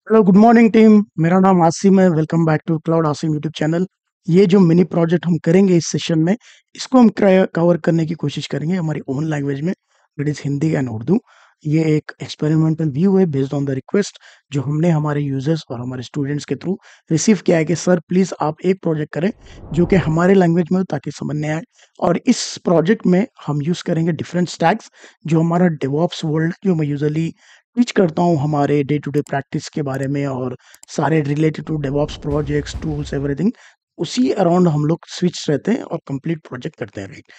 Hello good morning team. मेरा नाम आसिम है। Welcome back to Cloud Asim YouTube channel. ये जो मिनी प्रोजेक्ट हम करेंगे इस सेशन में, इसको हम कवर करने की कोशिश करेंगे हमारी ओन लैंग्वेज में, that is Hindi and Urdu. ये एक एक्सपेरिमेंटल व्यू है बेस्ड ऑन द रिक्वेस्ट जो हमने हमारे यूजर्स और हमारे स्टूडेंट्स के थ्रू रिसीव किया है कि सर प्लीज़ आप एक प्रोजेक्ट करें जो कि हमारे लैंग्वेज में हो ताकि समझने आए। और इस प्रोजेक्ट में हम यूज़ करेंगे डिफरेंट स्टैक्स जो हमारा डेवऑप्स वर्ल्ड जो मैं यूजुअली टीच करता हूँ हमारे डे टू डे प्रैक्टिस के बारे में, और सारे related to DevOps projects tools everything उसी अराउंड हम लोग स्विच रहते हैं और कंप्लीट प्रोजेक्ट करते हैं, राइट।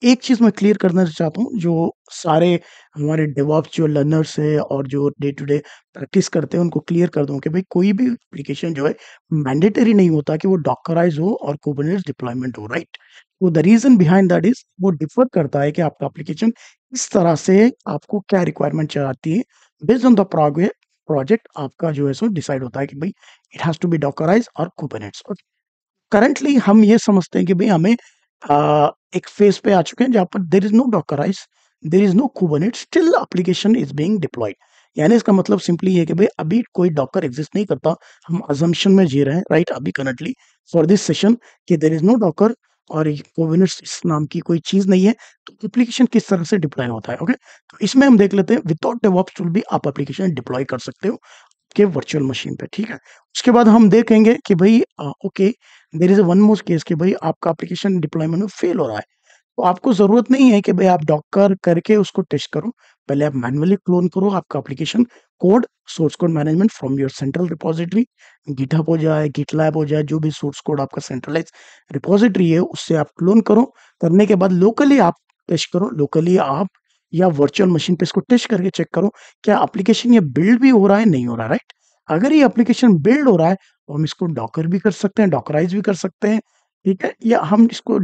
एक चीज़ मैं क्लियर करना चाहता हूँ, जो सारे हमारे डेवऑप्स जो लर्नर्स है और जो डे टू डे प्रैक्टिस करते हैं उनको क्लियर कर दूं कि भाई कोई भी एप्लीकेशन जो है मैंडेटरी नहीं होता कि वो डॉकराइज हो और कुबरनेट्स डिप्लॉयमेंट हो, राइट। तो the reason behind that is वो डिफर करता है कि आपका एप्लीकेशन किस तरह से आपको क्या रिक्वायरमेंट चाहती है। बेस्ड ऑन द प्रोजेक्ट आपका जो है सो डिसाइड होता है कि भाई इट हैज टू बी डॉकराइज और कुबरनेट्स। करंटली हम ये समझते हैं कि भाई हमें एक फेज पे आ चुके हैं जहाँ पर there is no dockerise, there is no Kubernetes, still application is being deployed. यानी इसका मतलब सिंपली ये है कि भाई अभी कोई डॉकर एग्जिस्ट नहीं करता, हम अजम्पशन में जी रहे हैं, राइट। अभी करंटली फॉर दिस सेशन कि देर इज नो डॉकर और कुबरनेट्स इस नाम की कोई चीज नहीं है। तो एप्लीकेशन किस तरह से डिप्लॉय होता है, ओके। तो इसमें हम देख लेते हैं विदाउट डेवऑप्स टूल भी आप एप्लीकेशन डिप्लॉय कर सकते हो के वर्चुअल मशीन पे, ठीक है। उसके बाद हम देखेंगे कि भाई okay, there is one more case कि भाई आपका एप्लीकेशन डिप्लॉयमेंट में फेल हो रहा है। तो आपको ज़रूरत नहीं है कि भाई आप डॉकर करके उसको टेस्ट करो। पहले आप मैन्युअली क्लोन करो आपका application code, source code management from your central repository, GitHub हो जाए, गिटलैब हो जाए, जो भी सोर्स कोड आपका सेंट्रलाइज रिपॉजिटरी है उससे आप क्लोन करो। करने के बाद लोकली आप टेस्ट करो, लोकली आप या वर्चुअल मशीन पे इसको टेस्ट करके चेक करो क्या एप्लीकेशन ये बिल्ड भी हो रहा है, नहीं हो रहा, राइट। अगर ये एप्लीकेशन बिल्ड हो रहा है तो हम इसको डॉकर भी कर सकते हैं, डॉकराइज भी कर सकते हैं, ठीक है। या हम इसको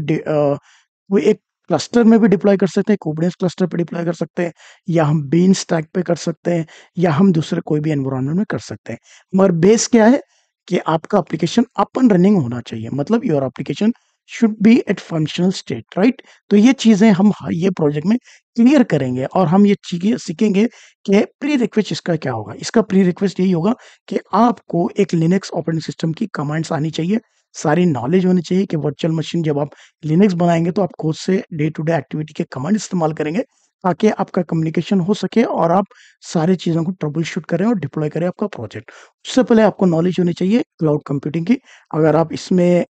वो एक क्लस्टर में भी डिप्लॉय कर सकते हैं, कुबरनेट्स क्लस्टर पे डिप्लॉय कर सकते हैं, या हम बीन स्टैक पे कर सकते हैं, या हम दूसरे कोई भी एनवायरनमेंट में कर सकते हैं। मगर बेस क्या है कि आपका एप्लीकेशन अप एंड रनिंग होना चाहिए, मतलब your application should be at functional state, right. तो ये चीजें हम ये प्रोजेक्ट में क्लियर करेंगे और हम ये चीजें सीखेंगे कि प्री रिक्वेस्ट इसका क्या होगा। इसका प्री रिक्वेस्ट यही होगा कि आपको एक लिनक्स ऑपरेटिंग सिस्टम की कमांड्स आनी चाहिए, सारी नॉलेज होनी चाहिए कि वर्चुअल मशीन जब आप लिनक्स बनाएंगे तो आप खुद से डे टू डे एक्टिविटी के कमांड इस्तेमाल करेंगे ताकि आपका कम्युनिकेशन हो सके और आप सारी चीज़ों को ट्रबल शूट करें और डिप्लॉय करें आपका प्रोजेक्ट। उससे पहले आपको नॉलेज होनी चाहिए क्लाउड कंप्यूटिंग की। अगर आप इसमें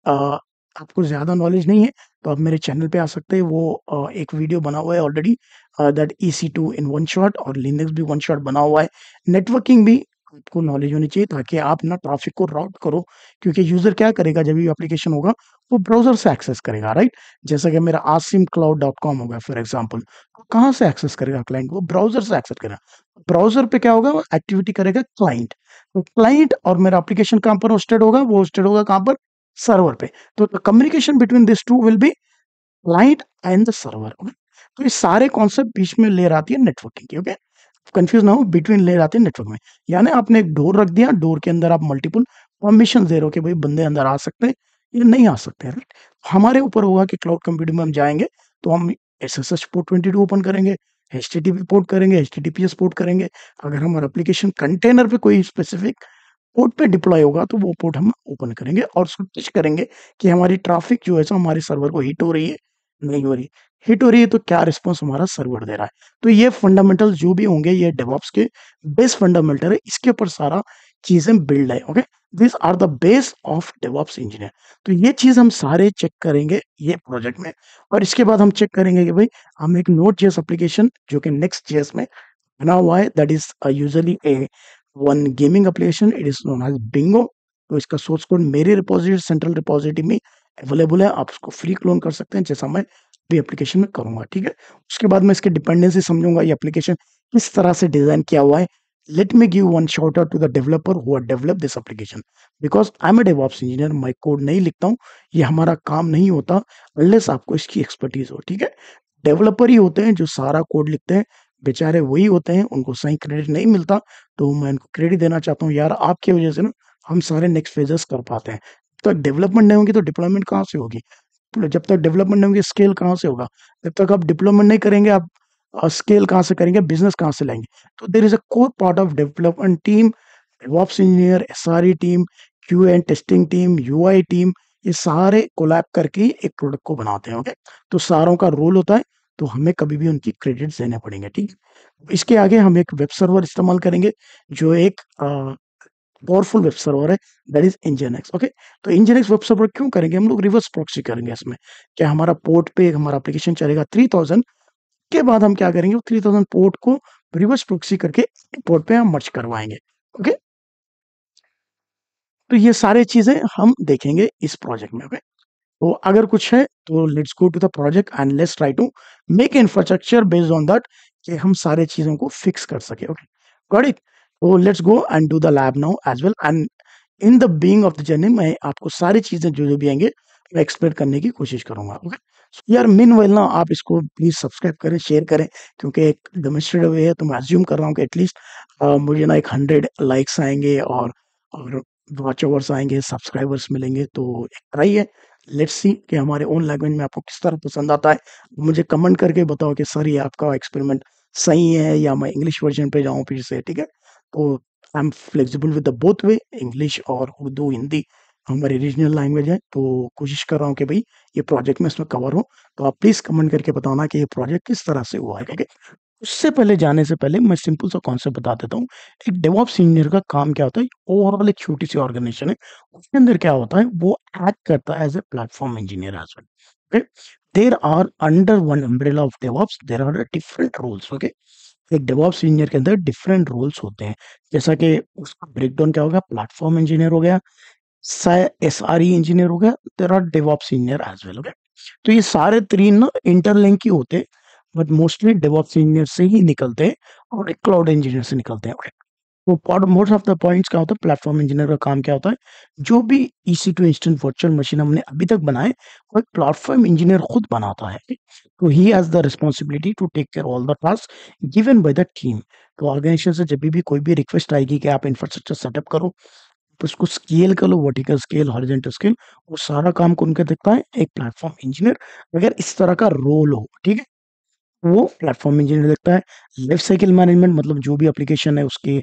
आपको ज़्यादा नॉलेज नहीं है तो आप मेरे चैनल पे आ सकते हैं। वो एक वीडियो बना हुआ है already, that EC2 in one shot, और लिनक्स भी वन शॉट बना हुआ है। नेटवर्किंग भी आपको नॉलेज होनी चाहिए ताकि आप ना ट्रैफिक को राउट करो, क्योंकि यूज़र क्या करेगा जब ये एप्लीकेशन होगा वो ब्राउज़र से एक्सेस करेगा, राइट। जैसा कि मेरा asimcloud.com होगा फॉर एग्ज़ाम्पल, तो कहाँ से एक्सेस करेगा क्लाइंट? वो ब्राउज़र से एक्सेस करेगा। ब्राउज़र पे क्या होगा? वो एक्टिविटी करेगा क्लाइंट। तो क्लाइंट और मेरा एप्लीकेशन कहाँ पर होस्टेड होगा? वो होस्टेड होगा कहाँ पर? सर्वर पे। तो the communication between this two will be client and the server, okay. तो ये सारे कॉन्सेप्ट बीच में लेयर आती है नेटवर्किंग की, ओके। कंफ्यूज ना हो, बिटवीन लेयर आती है नेटवर्क में। यानी आपने एक डोर रख दिया, डोर के अंदर आप मल्टीपल परमिशन दे रहे हो कि भाई बंदे अंदर आ सकते हैं या नहीं आ सकते, राइट। हमारे ऊपर होगा कि क्लाउड कंप्यूटिंग में हम जाएंगे तो हम SSH पोर्ट 22 ओपन करेंगे, HTTP पोर्ट करेंगे, HTTPS पोर्ट करेंगे। अगर हमारा एप्लीकेशन कंटेनर पे कोई स्पेसिफिक पोर्ट पे डिप्लॉय होगा तो वो पोर्ट हम ओपन करेंगे और उसको टेस्ट करेंगे कि हमारी ट्रैफिक जो है सो हमारे सर्वर को हिट हो रही है, नहीं हो रही। हिट हो रही है तो क्या रिस्पॉन्स हमारा सर्वर दे रहा है। तो ये फंडामेंटल जो भी होंगे ये डेवऑप्स के बेस फंडामेंटल है, इसके ऊपर सारा चीजें बिल्ड है, okay. This are the base of DevOps engineer. तो ये चीज हम सारे चेक करेंगे ये प्रोजेक्ट में। और इसके बाद हम चेक करेंगे कि भाई हम एक नोड जेएस एप्लीकेशन जो कि नेक्स्ट जेएस में बना हुआ है, that is usually a one gaming application, it is known as Bingo. तो इसका सोर्स कोड मेरे रिपोजिटरी सेंट्रल रिपोजिटरी में अवेलेबल है, आप उसको फ्री क्लोन कर सकते हैं जैसा मैं भी एप्लीकेशन में करूंगा, ठीक है। उसके बाद मैं इसके डिपेंडेंसी समझूंगा, ये एप्लीकेशन किस तरह से डिजाइन किया हुआ है। Let me give one short out to the developer who are develop this application, because I am a DevOps engineer, मैं कोड नहीं लिखता हूँ, ये हमारा काम नहीं होता अनलेस आपको इसकी एक्सपर्टीज हो, ठीक है। डेवलपर ही होते हैं जो सारा कोड लिखते हैं, बेचारे वही होते हैं, उनको सही क्रेडिट नहीं मिलता। तो मैं इनको क्रेडिट देना चाहता हूँ यार, आपकी वजह से ना हम सारे नेक्स्ट फेजेस कर पाते हैं। जब तक डेवलपमेंट नहीं होगी तो डिप्लॉयमेंट कहाँ से होगी? जब तक डेवलपमेंट नहीं होगी स्केल कहाँ से होगा? जब तक आप डिप्लॉयमेंट नहीं करेंगे आप स्केल कहाँ से करेंगे, बिजनेस कहाँ से लाएंगे? तो there is a core part of development team DevOps engineer, SRE team, QA and testing team, UI team, ये सारे कोलैब करके एक प्रोडक्ट को बनाते हैं। ओके, तो सारों का रोल होता है, तो हमें कभी भी उनकी क्रेडिट्स देने पड़ेंगे। ठीक है, इसके आगे हम एक वेब सर्वर इस्तेमाल करेंगे, जो एक पावरफुल वेब सर्वर है, दैट इज nginx। ओके, तो nginx वेब सर्वर क्यों करेंगे हम लोग? रिवर्स प्रॉक्सी करेंगे इसमें। क्या हमारा पोर्ट पे हमारा एप्लीकेशन चलेगा 3000, के बाद हम क्या करेंगे, 3000 पोर्ट को रिवर्स प्रॉक्सी करके पोर्ट पे हम मर्ज करवाएंगे। ओके, तो ये सारी चीजें हम देखेंगे इस प्रोजेक्ट में। ओके, तो अगर कुछ है तो let's go to the project and let's try to make infrastructure based on that, कि हम सारे चीजों को फिक्स कर सके। Okay, got it. तो let's go and do the lab now as well, and in the being of the journey मैं आपको सारी चीजें जो जो भी आएंगे मैं एक्सप्लेन करने की कोशिश करूंगा। ओके, यार मीन वेल ना, आप इसको प्लीज सब्सक्राइब करें, शेयर करें, क्योंकि एक डेमोन्स्ट्रेटिव वे है, तो मैं अज्यूम कर रहा हूँ कि एटलीस्ट मुझे ना एक 100 लाइक्स आएंगे और वॉच ओवर्स आएंगे, सब्सक्राइबर्स मिलेंगे, तो एक ट्राई है। लेट्स सी कि हमारे ओन लैंग्वेज में आपको किस तरह पसंद आता है। मुझे कमेंट करके बताओ कि सर ये आपका एक्सपेरिमेंट सही है या मैं इंग्लिश वर्जन पे जाऊँ फिर से। ठीक है, तो I am flexible with the both way, English और उर्दू, हिंदी हमारी रीजनल लैंग्वेज है, तो कोशिश कर रहा हूँ कि भाई ये प्रोजेक्ट में इसमें कवर हो। तो आप प्लीज कमेंट करके बताना कि ये प्रोजेक्ट किस तरह से हुआ है। ठीक है, उससे पहले जाने से पहले मैं सिंपल सा कॉन्सेप्ट बता देता हूँ। एक डेवऑप्स इंजीनियर का काम क्या होता है? ओवरऑल एक छोटी सी ऑर्गेनाइजेशन है, उसके अंदर क्या होता है, वो एक्ट करता है as a platform engineer as well. Okay, there are under one umbrella of DevOps there are different roles. Okay, एक डेवऑप्स इंजीनियर के अंदर डिफरेंट रोल्स होते हैं, जैसा कि उसका ब्रेकडाउन क्या हो गया, प्लेटफॉर्म इंजीनियर हो गया, एसआरई इंजीनियर हो गया, there are DevOps engineer as well. Okay, तो ये सारे तीन ना इंटरलिंक ही होते हैं, बट मोस्टली डेवऑप्स इंजीनियर से ही निकलते हैं और एक क्लाउड इंजीनियर से निकलते हैं। Okay? तो मोस्ट ऑफ द पॉइंट्स क्या होता है, प्लेटफॉर्म इंजीनियर का काम क्या होता है, जो भी EC two instant virtual machine हमने अभी तक बनाए वो एक प्लेटफॉर्म इंजीनियर खुद बनाता है। तो he has the responsibility to take care all the task given by the team. तो ऑर्गेनाइजेशन से जब भी कोई भी रिक्वेस्ट आएगी कि आप इंफ्रास्ट्रक्चर सेटअप करो, तो उसको स्केल कर लो, वर्टिकल स्केल, हॉरिजॉन्टल स्केल, वो सारा काम कौन कर देखता है? एक प्लेटफॉर्म इंजीनियर। अगर इस तरह का रोल हो, ठीक है, वो प्लेटफॉर्म इंजीनियर देखता है। लाइफ साइकिल मैनेजमेंट मतलब जो भी एप्लीकेशन है उसके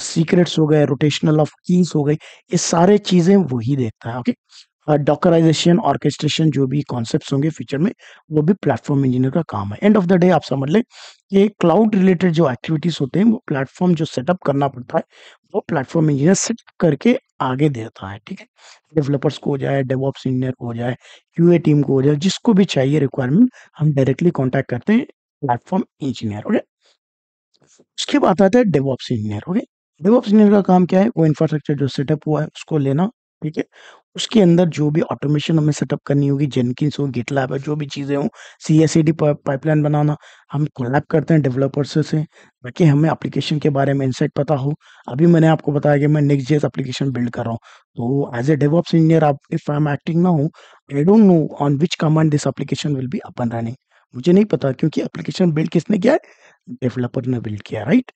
सीक्रेट्स हो गए, रोटेशनल ऑफ कीज हो गई, ये सारे चीजें वही देखता है। ओके, डॉकराइजेशन, ऑर्केस्ट्रेशन, जो भी कॉन्सेप्ट्स होंगे फ्यूचर में, वो भी प्लेटफॉर्म इंजीनियर का काम है। एंड ऑफ द डे आप समझ लें कि क्लाउड रिलेटेड जो एक्टिविटीज होते हैं, वो प्लेटफॉर्म जो सेटअप करना पड़ता है, वो प्लेटफॉर्म इंजीनियर सेट करके आगे देता है। ठीक है, डेवलपर्स को हो जाए, डेवऑप्स इंजीनियर को हो जाए, क्यूए टीम को हो जाए, जिसको भी चाहिए रिक्वायरमेंट, हम डायरेक्टली कॉन्टैक्ट करते हैं प्लेटफॉर्म इंजीनियर। ओके, उसके बाद आता है DevOps engineer. Okay, DevOps engineer का काम क्या है? वो इंफ्रास्ट्रक्चर जो सेटअप हुआ है उसको लेना, ठीक है, उसके अंदर जो भी ऑटोमेशन हमें सेटअप करनी होगी, जेनकिंस हो, गिटलैब है, जो भी चीज़ें हों, सीएससीडी पाइपलाइन बनाना, हम कोलैब करते हैं डेवलपर्स से, ताकि हमें एप्लीकेशन के बारे में इंसाइट पता हो। अभी मैंने आपको बताया कि मैं नेक्स्ट जेस एप्लीकेशन बिल्ड कर रहा हूँ, तो एज ए डेवऑप्स इंजीनियर आप इफ आई एम एक्टिंग ना हो, I don't know on which command this application will be up and running. मुझे नहीं पता, क्योंकि एप्लीकेशन बिल्ड किसने किया है? डेवलपर ने बिल्ड किया, राइट?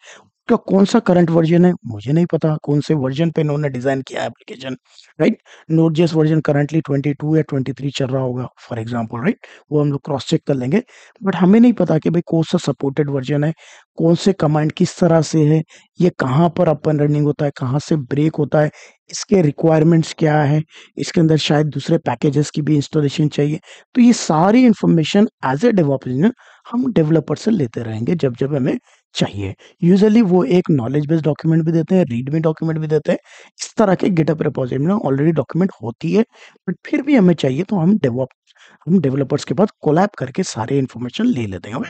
का कौन सा करंट वर्जन है मुझे नहीं पता, कौन से वर्जन पे इन्होंने डिजाइन किया application, right? Node JS version currently 22 या 23 चल रहा होगा फॉर एग्जांपल, राइट? वो हम लोग क्रॉस चेक कर लेंगे, बट हमें नहीं पता कि भाई कौन सा सपोर्टेड वर्जन है, कौन से कमांड किस तरह से है, ये कहाँ पर अपन रनिंग होता है, कहाँ से ब्रेक होता है, इसके रिक्वायरमेंट्स क्या है, इसके अंदर शायद दूसरे पैकेजेस की भी इंस्टॉलेशन चाहिए। तो ये सारी information as a developer engineer हम डेवलपर से लेते रहेंगे जब जब हमें चाहिए। यूजुअली वो एक नॉलेज बेस्ड डॉक्यूमेंट भी देते हैं, रीडमी डॉक्यूमेंट भी देते हैं। इस तरह के गिटहब रिपोजिटरी में ऑलरेडी डॉक्यूमेंट होती है, बट फिर भी हमें चाहिए तो हम डेवलपर्स के पास कोलैब करके सारे इन्फॉर्मेशन ले लेते हैं।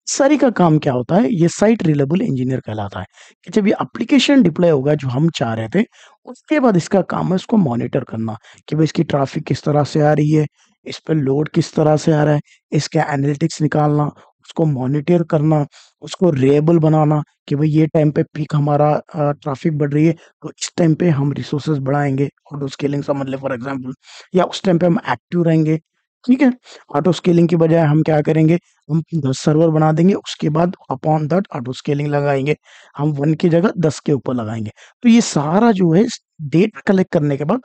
सारी का काम क्या होता है? ये साइट रिलायबल इंजीनियर कहलाता है, कि जब ये एप्लीकेशन डिप्लॉय होगा जो हम चाह रहे थे, उसके बाद इसका काम है उसको मॉनिटर करना, कि भाई इसकी ट्रैफिक किस तरह से आ रही है, इस पे लोड किस तरह से आ रहा है, इसके एनालिटिक्स निकालना, उसको मॉनिटर करना, उसको रिलायबल बनाना, कि भाई ये टाइम पे पीक हमारा ट्रैफिक बढ़ रही है, तो इस टाइम पे हम रिसोर्सेज बढ़ाएंगे, ऑटो स्केलिंग समझ ले फॉर एग्जांपल, या उस टाइम पे हम एक्टिव रहेंगे। ठीक है, ऑटो स्केलिंग की बजाय हम क्या करेंगे, हम 10 सर्वर बना देंगे, उसके बाद अपॉन दैट ऑटो स्केलिंग लगाएंगे, हम 1 की जगह 10 के ऊपर लगाएंगे। तो ये सारा जो है डेटा कलेक्ट करने के बाद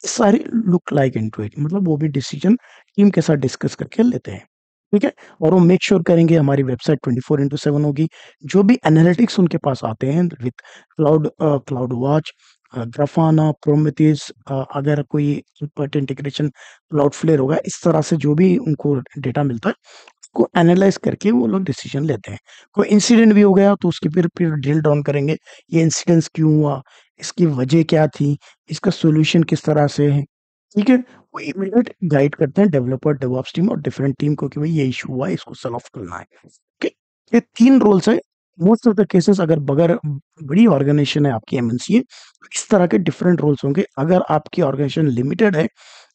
ये सारी लुक लाइक इनटू इट, मतलब वो भी डिसीजन टीम के साथ डिस्कस करके लेते हैं। ठीक है? और वो मेक श्योर करेंगे हमारी वेबसाइट 24/7 होगी। जो भी एनालिटिक्स उनके पास आते हैं with cloud watch, Grafana, Prometheus, अगर कोई थर्ड इंटीग्रेशन क्लाउडफ्लेयर होगा, इस तरह से जो भी उनको डेटा मिलता है, उसको एनालाइज़ करके वो लोग डिसीजन लेते हैं। कोई इंसिडेंट भी हो गया तो उसकी फिर ड्रिल डाउन करेंगे, ये इंसिडेंस क्यों हुआ? इसकी वजह क्या थी? इसका सॉल्यूशन किस तरह से है? ठीक है? वो इमीडिएट गाइड करते हैं डेवलपर, डेवऑप्स टीम और डिफरेंट टीम को कि भाई ये इश्यू हुआ है, इसको सॉल्व करना है। ओके, ये 3 रोल्स है। मोस्ट ऑफ द केसेस अगर बगर बड़ी ऑर्गेनाइजेशन है आपकी एमएनसी है, तो इस तरह के डिफरेंट रोल्स होंगे। अगर आपकी ऑर्गेनाइजेशन लिमिटेड है,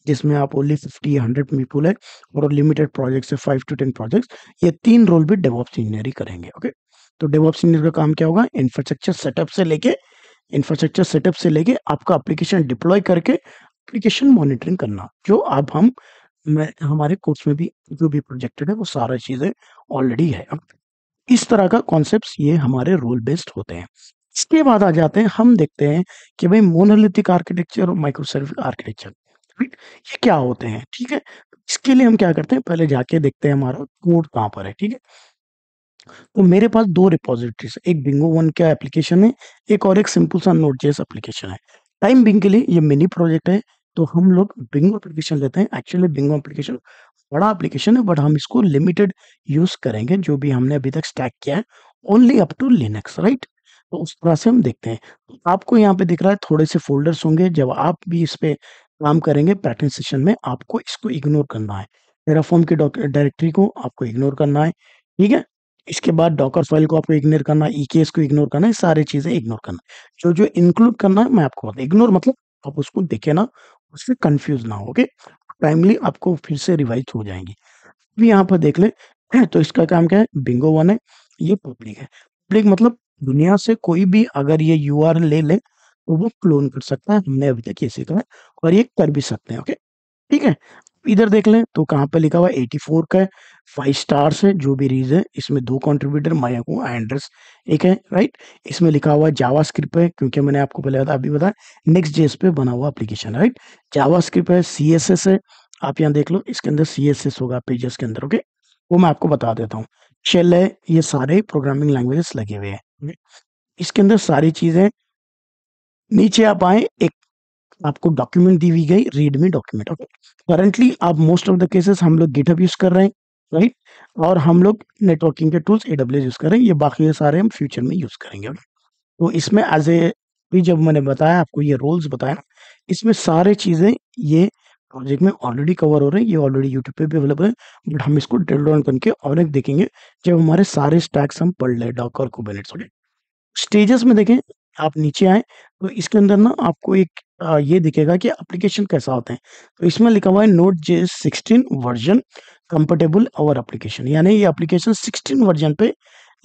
जिसमें आप ओनली 50 या 100 पीपल है और लिमिटेड प्रोजेक्ट्स है 5 टू 10 प्रोजेक्ट्स, ये 3 रोल भी डेवऑप्स इंजीनियर ही करेंगे। ओके, तो डेवऑप्स इंजीनियर का काम क्या होगा? इंफ्रास्ट्रक्चर सेटअप से लेके आपका एप्लीकेशन डिप्लॉय करके एप्लीकेशन मॉनिटरिंग करना, जो अब हमारे कोर्स में भी जो भी प्रोजेक्टेड है वो सारा चीजें ऑलरेडी है। अब इस तरह का कॉन्सेप्ट्स ये हमारे रूल बेस्ड होते हैं। इसके बाद आ जाते हैं, हम देखते हैं कि भाई मोनोलिथिक आर्किटेक्चर और माइक्रो सर्विस आर्किटेक्चर, राइट? ये क्या होते हैं? ठीक है, इसके लिए हम क्या करते हैं, पहले जाके देखते हैं हमारा कोड कहाँ पर है। ठीक है, तो मेरे पास 2 रिपॉजिटरीज़ है, एक बिंगो वन का एप्लीकेशन है, एक और एक सिंपल सा नोड.जेएस एप्लीकेशन है। टाइम बिंग के लिए ये मिनी प्रोजेक्ट है, तो हम लोग बिंगो एप्लीकेशन लेते हैं। एक्चुअली बिंगो एप्लीकेशन बड़ा एप्लीकेशन है, बट हम इसको लिमिटेड यूज़ करेंगे, जो भी हमने अभी तक स्टैक किया है, only up to Linux, right? तो उस तरह से हम देखते हैं। तो आपको यहाँ पे दिख रहा है थोड़े से फ़ोल्डर्स होंगे, जब आप भी इस पे काम करेंगे प्रैक्टिस सेशन में, आपको इसको इग्नोर करना है। टेराफॉर्म की डायरेक्टरी को आपको इग्नोर करना है, ठीक है? इसके बाद डॉकर फाइल को आपको इग्नोर करना है, ईकेएस को इग्नोर करना है, सारी चीज़ें इग्नोर करना है। जो-जो इंक्लूड करना है मैं आपको बता इग्नोर मतलब आप उसको देखें ना, उससे कन्फ्यूज़ ना हो, ओके? टाइमली आपको फिर से रिवाइज़ हो जाएँगी। अभी यहाँ पर देख लें, तो इसका काम क्या है? बिंगो वन है, ये पब्लिक है। पब्लिक मतलब दुनिया से कोई भी अगर ये यूआरएल ले ले, तो वो क्लोन कर सकता है, हमने अभी तक ये सीखा है और ये कर भी सकते हैं, ओके? ठीक है? इधर देख लें तो कहाँ पे लिखा हुआ है 84 का है, 5 स्टार्स है, जो भी रीज़ है, इसमें 2 कंट्रीब्यूटर मायाकू एंड्रेस एक है, राइट? इसमें लिखा हुआ है जावास्क्रिप्ट है, क्योंकि मैंने आपको पहले अभी बताया नेक्स्ट जेएस पे बना हुआ एप्लीकेशन है, राइट? जावास्क्रिप्ट है, सीएसएस है, आप यहाँ देख लो इसके अंदर सीएसएस होगा पेजेस के अंदर, ओके? वो मैं आपको बता देता हूँ। शेल है, ये सारे प्रोग्रामिंग लैंग्वेजेस लगे हुए हैं, ओके? इसके अंदर सारी चीज़ें नीचे आप आएँ, एक आपको डॉक्यूमेंट दी हुई गई रीडमी डॉक्यूमेंट, ओके? करंटली आप मोस्ट ऑफ द केसेस हम लोग गिटहब यूज़ कर रहे हैं, राइट? और हम लोग नेटवर्किंग के टूल्स एडब्ल्यूएस यूज़ कर रहे हैं, ये बाकी ये सारे हम फ्यूचर में यूज़ करेंगे, ओके? तो इसमें एज़ ए अभी जब मैंने बताया आपको ये रोल्स बताया ना, इसमें सारे चीज़ें ये प्रोजेक्ट में ऑलरेडी कवर हो रहे हैं, ये ऑलरेडी यूट्यूब पे भी अवेलेबल है, बट हम इसको ड्रिल डाउन करके और एक देखेंगे जब हमारे सारे स्टैक्स हम पढ़ लें डॉकर, कुबरनेट्स, ओके? स्टेजेस में देखें, आप नीचे आएँ, तो इसके अंदर ना आपको एक ये दिखेगा कि एप्लीकेशन कैसा होता है। तो इसमें लिखा हुआ है नोड.जेएस 16 वर्ज़न कंपैटिबल आवर एप्लीकेशन, यानी ये एप्लीकेशन 16 वर्ज़न पे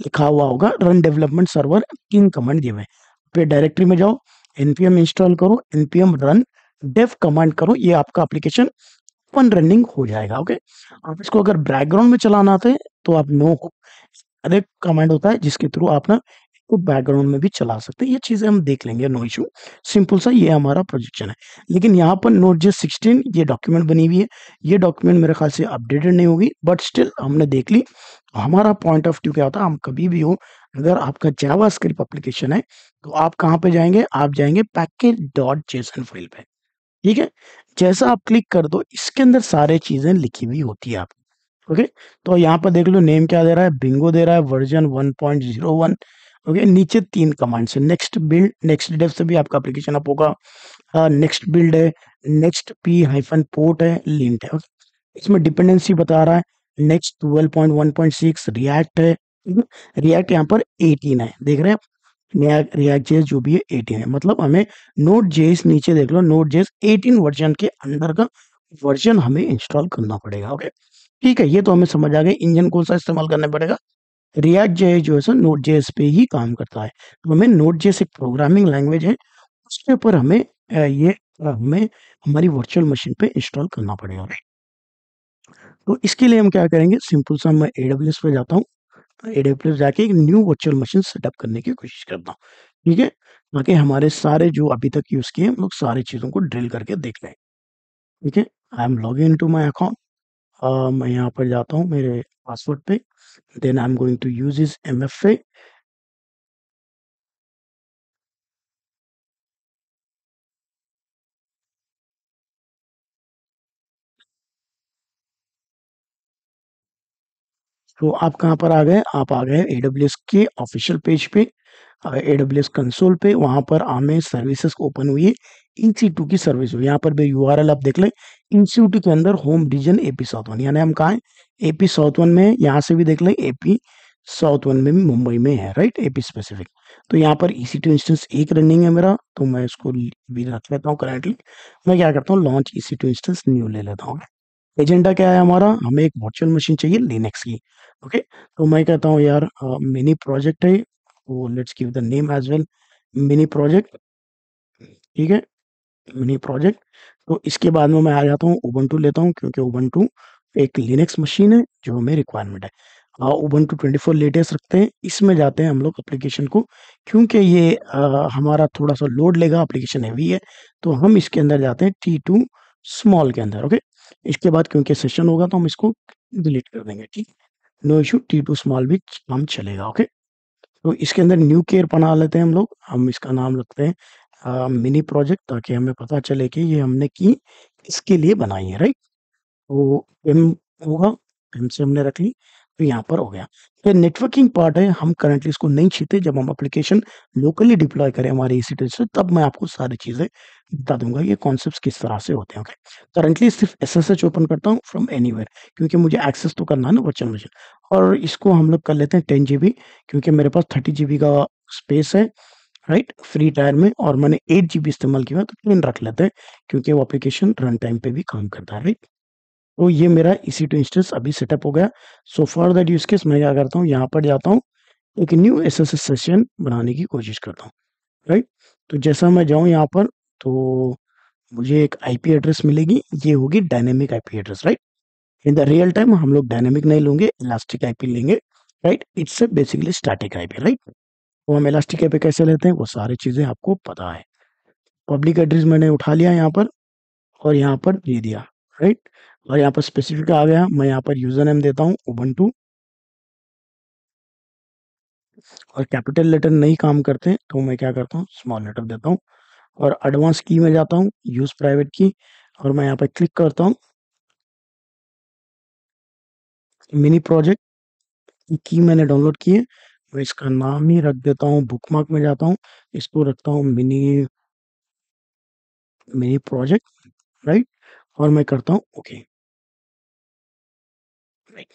लिखा हुआ होगा। रन डेवलपमेंट सर्वर 3 कमांड दिए हुए हैं। फिर डायरेक्टरी में जाओ, npm इंस्टॉल करो, npm रन डेव कमांड करो, ये आपका एप्लीकेशन ओपन रनिंग हो जाएगा, ओके? आप इसको अगर बैकग्राउंड में चलाना आता है, तो आप नो एक कमांड होता है जिसके थ्रू आप ना इसको बैकग्राउंड में भी चला सकते हैं। ये चीज़ें हम देख लेंगे, नो इश्यू। सिंपल सा ये हमारा प्रोजेक्शन है। लेकिन यहाँ पर नोट.जेएस 16 ये डॉक्यूमेंट बनी हुई है। ये डॉक्यूमेंट मेरे ख़्याल से अपडेटेड नहीं होगी, बट स्टिल हमने देख ली। हमारा पॉइंट ऑफ व्यू क्या होता है, हम कभी भी हो, अगर आपका जावास्क्रिप्ट एप्लीकेशन है, तो आप कहाँ पे जाएँगे? आप जाएँगे पैकेज.जेएसपी फाइल पे, ठीक है? जैसा आप क्लिक कर दो, इसके अंदर सारी चीज़ें लिखी हुई होती है आप ओके? तो यहाँ पर देख लो नेम क्या दे रहा है, बिंगो दे रहा है, वर्ज़न 1.01, ओके? नीचे 3 कमांड्स है, नेक्स्ट बिल्ड, नेक्स्ट डेव से भी आपका एप्लीकेशन अप होगा। नेक्स्ट बिल्ड है, नेक्स्ट पी हाइफन पोर्ट है, लिंट है, ओके? इसमें डिपेंडेंसी बता रहा है, नेक्स्ट 12.1.6 रिएक्ट है, ठीक है? रिएक्ट यहाँ पर 18 है, देख रहे हैं आप? नया रिएक्ट जेएस जो भी है 18 है, मतलब हमें नोड जेएस नीचे देख लो, नोड जेएस 18 वर्ज़न के अंडर का वर्ज़न हमें इंस्टॉल करना पड़ेगा, ओके? ठीक है, ये तो हमें समझ आ गया। इंजन कौन-सा इस्तेमाल करना पड़ेगा? रिएक्ट जेएस जो है सो नोड जेएस पे ही काम करता है। तो हमें नोड जेएस एक प्रोग्रामिंग लैंग्वेज है, उसके ऊपर हमें हमारी वर्चुअल मशीन पे इंस्टॉल करना पड़ेगा। तो इसके लिए हम क्या करेंगे, सिंपल सा मैं एडब्ल्यूएस पे जाता हूँ। एडब्ल्यूएस जाके एक न्यू वर्चुअल मशीन सेटअप करने की कोशिश करता हूँ, ठीक है? ताकि हमारे सारे जो अभी तक यूज़ किए हैं, हम लोग सारी चीज़ों को ड्रिल करके देख लें, ठीक है? I am login into my account. मैं यहाँ पर जाता हूँ मेरे पासवर्ड पे, then I am going to use is MFA। तो आप कहाँ पर आ गए? आप आ गए AWS के ऑफिशियल पेज पे, AWS कंसोल पे। वहां पर हमें सर्विसेज ओपन हुई है, EC2 की सर्विस हुई। यहाँ पर भी URL आप देख लें, EC2 के अंदर home region AP south one, यानी हम कहाँ हैं? AP साउथ वन में। यहाँ से भी देख लें AP साउथ वन में भी मुंबई में है, राइट, AP स्पेसिफिक। तो यहाँ पर EC2 इंस्टेंस एक रनिंग है मेरा, तो मैं इसको भी रख लेता हूँ करंटली। मैं क्या करता हूँ, लॉन्च EC2 इंस्टेंस न्यू ले लेता हूँ। एजेंडा क्या है हमारा? हमें एक वर्चुअल मशीन चाहिए लिनक्स की। ओके, तो मैं कहता हूँ यार मिनी प्रोजेक्ट है, वो let's give the name as well, mini project. ठीक है, मिनी प्रोजेक्ट। तो इसके बाद में मैं आ जाता हूँ उबंटू लेता हूँ, क्योंकि उबंटू एक लिनक्स मशीन है जो हमें रिक्वायरमेंट है। उबंटू 24 लेटेस्ट रखते हैं, इसमें जाते हैं हम लोग एप्लीकेशन को, क्योंकि ये हमारा थोड़ा सा लोड लेगा, एप्लीकेशन हैवी है। तो हम इसके अंदर जाते हैं T2 स्मॉल के अंदर। ओके, इसके बाद क्योंकि सेशन होगा तो हम इसको डिलीट कर देंगे। ठीक, नो इशू, T2 स्मॉल भी हम चलेगा। ओके, तो इसके अंदर न्यू केयर बना लेते हैं हम लोग। हम इसका नाम रखते हैं मिनी प्रोजेक्ट, ताकि हमें पता चले कि ये हमने की इसके लिए बनाई है, राइट। तो एम होगा, एम से हमने रख ली, तो यहाँ पर हो गया। फिर नेटवर्किंग पार्ट है, हम करंटली इसको नहीं छीते। जब हम एप्लीकेशन लोकली डिप्लॉय करें हमारे EC2 से, तब मैं आपको सारी चीज़ें बता दूंगा, ये कॉन्सेप्ट्स किस तरह से होते हैं। ओके, करंटली सिर्फ SSH ओपन करता हूँ फ्रॉम एनीवेयर, क्योंकि मुझे एक्सेस तो करना है ना वर्चुअल मशीन। और इसको हम लोग कर लेते हैं 10 GB, क्योंकि मेरे पास 30 GB का स्पेस है, राइट, फ्री टायर में। और मैंने 8 GB इस्तेमाल किया, तो 10 रख लेते हैं, क्योंकि वो एप्लीकेशन रन टाइम पे भी काम करता है, राइट। तो ये मेरा EC2 इंस्टेंस अभी सेटअप हो गया। So for that use case मैं क्या करता हूँ, यहाँ पर जाता हूँ, एक न्यू SSH सेशन बनाने की कोशिश करता हूँ, राइट। तो जैसा मैं जाऊँ यहाँ पर, तो मुझे एक IP एड्रेस मिलेगी, ये होगी dynamic IP address, right. In the real time हम लोग डायनेमिक नहीं लेंगे, इलास्टिक IP लेंगे, right. It's basically static IP, right. तो हम इलास्टिक IP कैसे लेते हैं, वो सारी चीजें आपको पता है। पब्लिक एड्रेस मैंने उठा लिया यहाँ पर, और यहाँ पर दे दिया, राइट। और यहाँ पर स्पेसिफिक आ गया, मैं यहाँ पर यूजर नेम देता हूँ उबंटू, और कैपिटल लेटर नहीं काम करते तो मैं क्या करता हूँ, स्मॉल लेटर देता हूँ। और एडवांस की में जाता हूँ, यूज प्राइवेट की, और मैं यहाँ पर क्लिक करता हूँ, मिनी प्रोजेक्ट की मैंने डाउनलोड की है। मैं इसका नाम ही रख देता हूँ, बुकमार्क में जाता हूँ, इसको रखता हूँ मिनी मिनी प्रोजेक्ट, राइट। और मैं करता हूँ ओके, राइट।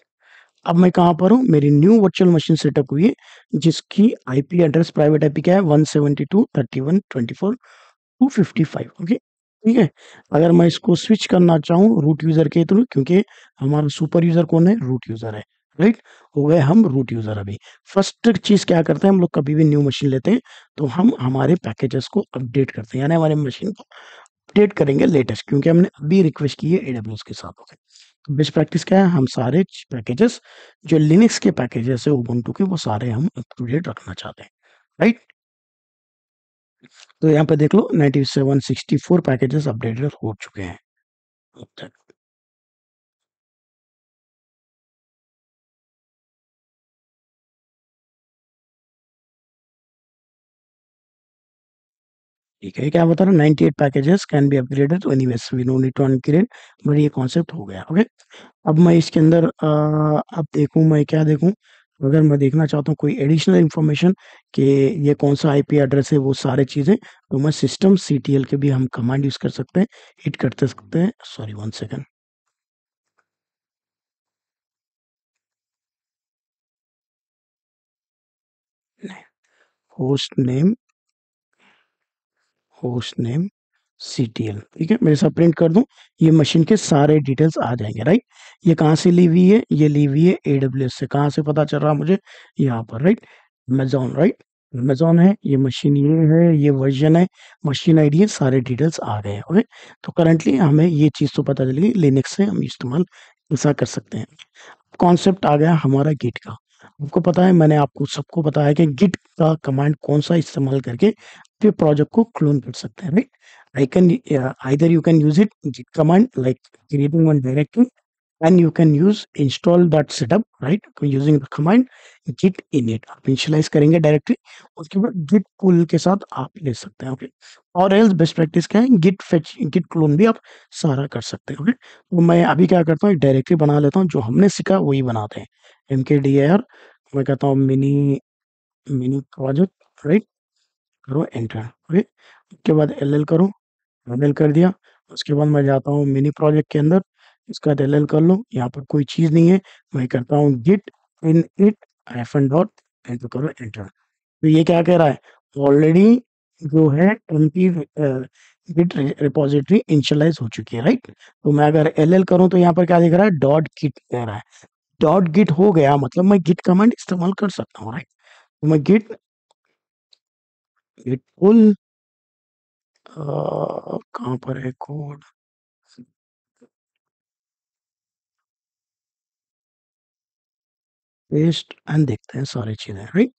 अब मैं कहाँ पर हूँ, मेरी न्यू वर्चुअल मशीन सेटअप हुई है, जिसकी IP एड्रेस, प्राइवेट IP क्या है, 172.31.24.255। ओके, ठीक है। अगर मैं इसको स्विच करना चाहूँ रूट यूजर के थ्रू, क्योंकि हमारा सुपर यूजर कौन है, रूट यूजर है, राइट। हो गए हम रूट यूजर। अभी फर्स्ट चीज क्या करते हैं हम लोग, कभी भी न्यू मशीन लेते हैं तो हम हमारे पैकेजेस को अपडेट करते हैं, यानी हमारे मशीन को अपडेट करेंगे लेटेस्ट, क्योंकि हमने अभी रिक्वेस्ट की है AWS के साथ। ओके, तो बेस्ट प्रैक्टिस क्या है, हम सारे पैकेजेस जो लिनक्स के पैकेजेस है उबुंटू के, वो सारे हम अप टू डेट रखना चाहते हैं, राइट। तो यहाँ पे देख लो 9764 पैकेजेस अपडेटेड हो चुके हैं अब तक। ठीक है, क्या बता रहा हूँ, 98 packages can be upgraded anyways, we no need to upgrade, but ये कॉन्सेप्ट हो गया। ओके, अब मैं इसके अंदर अब देखूं, मैं क्या देखूं, अगर मैं देखना चाहता हूँ कोई एडिशनल इन्फॉर्मेशन कि ये कौन सा IP एड्रेस है, वो सारे चीज़ें, तो मैं सिस्टम CTL के भी हम कमांड यूज़ कर सकते हैं, हिट करते सकते हैं। Sorry, 1 second. Host name, host name CTL, ठीक है, मेरे साथ प्रिंट कर दूं, ये मशीन के सारे डिटेल्स आ जाएंगे, राइट। ये कहाँ से ली हुई है, ये ली हुई है AWS से। कहाँ से पता चल रहा मुझे, यहाँ पर, राइट, अमेजोन, राइट, अमेजोन है, ये मशीन ये है, ये वर्जन है, मशीन ID है, सारे डिटेल्स आ गए हैं। ओके, तो करंटली हमें ये चीज़ तो पता चली, लिनक्स से हम इस्तेमाल ऐसा कर सकते हैं। कॉन्सेप्ट आ गया हमारा गिट का। आपको पता है, मैंने आपको सबको बताया कि गिट का कमांड कौन सा इस्तेमाल करके अपने प्रोजेक्ट को क्लोन कर सकते हैं, right. I can either you can use it git command like creating one directory, and you can use install that setup, right, using the command git init। आप इनिशियलाइज करेंगे डायरेक्टरी, उसके बाद git pull के साथ आप ले सकते हैं। ओके, और एल्स बेस्ट प्रैक्टिस क्या है, git fetch git clone भी आप सारा कर सकते हैं। ओके, तो मैं अभी क्या करता हूँ, एक डायरेक्टरी बना लेता हूँ, जो हमने सीखा वही बनाते हैं। mkdir, मैं कहता हूँ मिनी मिनी प्रोजेक्ट, राइट, करो एंटर। ओके, उसके बाद एल करो, एल कर दिया। उसके बाद मैं जाता हूँ मिनी प्रोजेक्ट के अंदर, इसका एल कर लो, यहाँ पर कोई चीज़ नहीं है। मैं करता हूँ git init hyphen dot, enter करो एंटर। तो ये क्या कह रहा है, ऑलरेडी जो है एमपी गिट रिपोजिटरी इनिशियलाइज हो चुकी है, राइट। तो मैं अगर एल करूँ तो यहाँ पर क्या दिख रहा है, डॉट गिट कह रहा है। डॉट गिट हो गया मतलब मैं गिट कमांड इस्तेमाल कर सकता हूँ, राइट। तो मैं गिट गिट पुल, कहाँ पर है कोड, पेस्ट एंड देखते हैं सारी चीजें, राइट।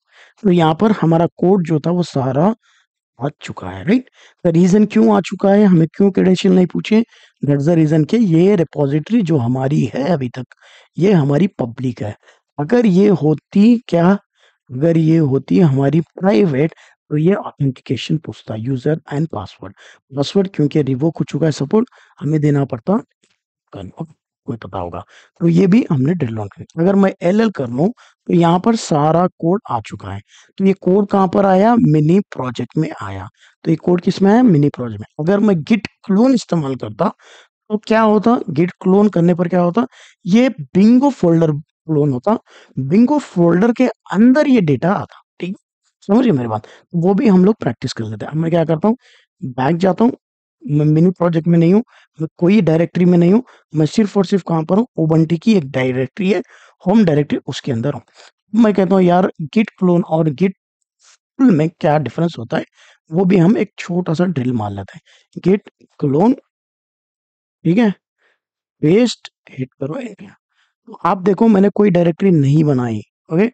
तो यहाँ पर हमारा कोड जो था वो सारा आ चुका है, राइट। द रीजन क्यों आ चुका है, हमें क्यों क्रेडेंशियल नहीं पूछे, दैट्स द रीजन कि ये रिपोजिटरी जो हमारी है अभी तक, ये हमारी पब्लिक है। अगर ये होती क्या, अगर ये होती हमारी प्राइवेट, तो ये ऑथेंटिकेशन पूछता, यूजर एंड पासवर्ड। पासवर्ड क्योंकि रिवोक हो चुका है सपोर्ट, हमें देना पड़ता कन्फर्म, कोई पता होगा। तो ये भी हमने ड्रिल डाउन किया। अगर मैं एल कर लूं तो यहाँ पर सारा कोड आ चुका है। तो ये कोड कहाँ पर आया, मिनी प्रोजेक्ट में आया। तो ये कोड किस में आया, मिनी प्रोजेक्ट में। अगर मैं गिट क्लोन इस्तेमाल करता तो क्या होता, गिट क्लोन करने पर क्या होता, ये बिंगो फोल्डर क्लोन होता, बिंगो फोल्डर के अंदर ये डेटा आता, ठीक, समझिए मेरी बात। वो भी हम लोग प्रैक्टिस कर लेते हैं। अब मैं क्या करता हूँ, बैक जाता हूँ, मैं मिनी प्रोजेक्ट में नहीं हूँ, मैं कोई डायरेक्टरी में नहीं हूँ, मैं सिर्फ और सिर्फ कहाँ पर हूँ, उबंटू की एक डायरेक्टरी है, होम डायरेक्टरी, उसके अंदर हूँ। मैं कहता हूँ यार गिट क्लोन और गिट में क्या डिफरेंस होता है, वो भी हम एक छोटा सा ड्रिल मार लेते हैं। गिट क्लोन, ठीक है, पेस्ट, हिट करो एंटर। तो आप देखो मैंने कोई डायरेक्टरी नहीं बनाई। ओके,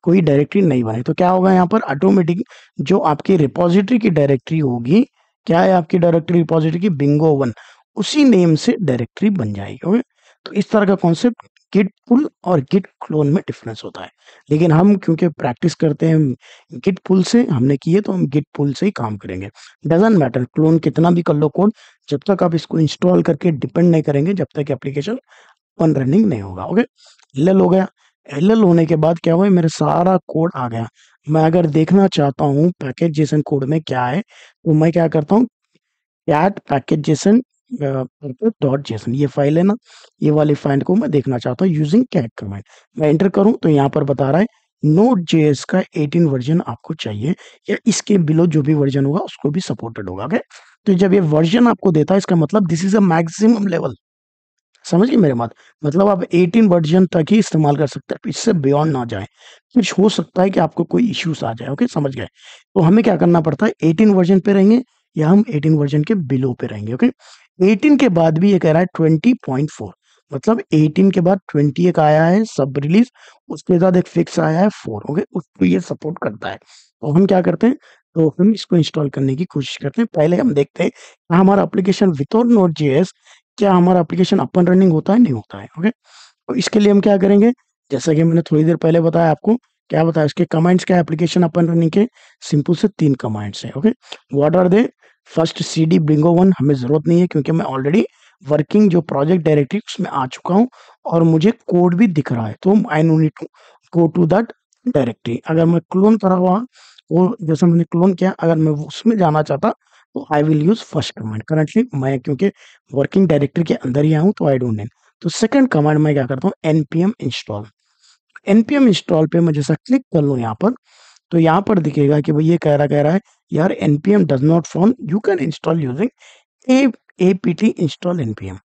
कोई डायरेक्टरी नहीं बनाई तो क्या होगा, यहाँ पर ऑटोमेटिक जो आपकी रिपॉजिटरी की डायरेक्टरी होगी, क्या है आपकी डायरेक्टरी रिपॉजिटरी की, बिंगो वन, उसी नेम से डायरेक्टरी बन जाएगी। ओके, तो इस तरह का कॉन्सेप्ट गिट पुल और गिट क्लोन में डिफरेंस होता है। लेकिन हम क्योंकि प्रैक्टिस करते हैं गिट पुल से, हमने किए तो हम गिट पुल से ही काम करेंगे। डजेंट मैटर क्लोन कितना भी कर लो कोड, जब तक आप इसको इंस्टॉल करके डिपेंड नहीं करेंगे, जब तक एप्लीकेशन अपन रनिंग नहीं होगा। ओके, एल हो गया। एल होने के बाद क्या हुआ, मेरा सारा कोड आ गया। मैं अगर देखना चाहता हूँ पैकेज जेसन कोड में क्या है, तो मैं क्या करता हूँ, cat package JSON dot JSON, ये फाइल है ना, ये वाली फाइल को मैं देखना चाहता हूँ यूजिंग कैट कमांड। मैं एंटर करूँ तो यहाँ पर बता रहा है नोट जेएस का 18 वर्जन आपको चाहिए, या इसके बिलो जो भी वर्जन होगा उसको भी सपोर्टेड होगा। ओके, तो जब ये वर्जन आपको देता है, इसका मतलब this is a maximum level. समझ गए मेरे बात, मतलब आप 18 वर्जन तक ही इस्तेमाल कर सकते हैं, इससे बियॉन्ड ना जाए। कुछ हो सकता है कि आपको कोई इश्यूज आ जाए। ओके, समझ गए। तो हमें क्या करना पड़ता है, 18 वर्जन पे रहेंगे या हम 18 वर्जन के बिलो पे रहेंगे। ओके, 18 के बाद भी ये कह रहा है 20.4, मतलब 18 के बाद 20 एक आया है सब रिलीज, उसके बाद एक फिक्स आया है 4। ओके, उसको ये सपोर्ट करता है। तो हम क्या करते हैं, तो हम इसको इंस्टॉल करने की कोशिश करते हैं। पहले हम देखते हैं कि हमारा एप्लीकेशन विदाउट नोट जेएस, क्या हमारा एप्लीकेशन अपन रनिंग होता है, नहीं होता है। ओके, तो इसके लिए हम क्या करेंगे, जैसा कि मैंने थोड़ी देर पहले बताया आपको, क्या बताया इसके कमांड्स, क्या एप्लीकेशन अपन रनिंग के, सिंपल से 3 कमांड्स हैं। Okay, what are they, first CD Bingo one हमें जरूरत नहीं है, क्योंकि मैं ऑलरेडी वर्किंग जो प्रोजेक्ट डायरेक्टरी उसमें आ चुका हूँ और मुझे कोड भी दिख रहा है, तो I no need to go to that directory. अगर मैं क्लोन करा हुआ, वो जैसे मैंने क्लोन किया, अगर मैं उसमें जाना चाहता तो I will use first command. Currently मैं क्योंकि वर्किंग डायरेक्टरी के अंदर ही आया हूँ तो आई डोंट नीड। तो सेकंड कमांड मैं क्या करता हूँ, npm इंस्टॉल। npm इंस्टॉल पे मैं जैसा क्लिक कर लूँ यहाँ पर, तो यहाँ पर दिखेगा कि भाई ये कह रहा है यार npm does not found, you can install using apt install npm।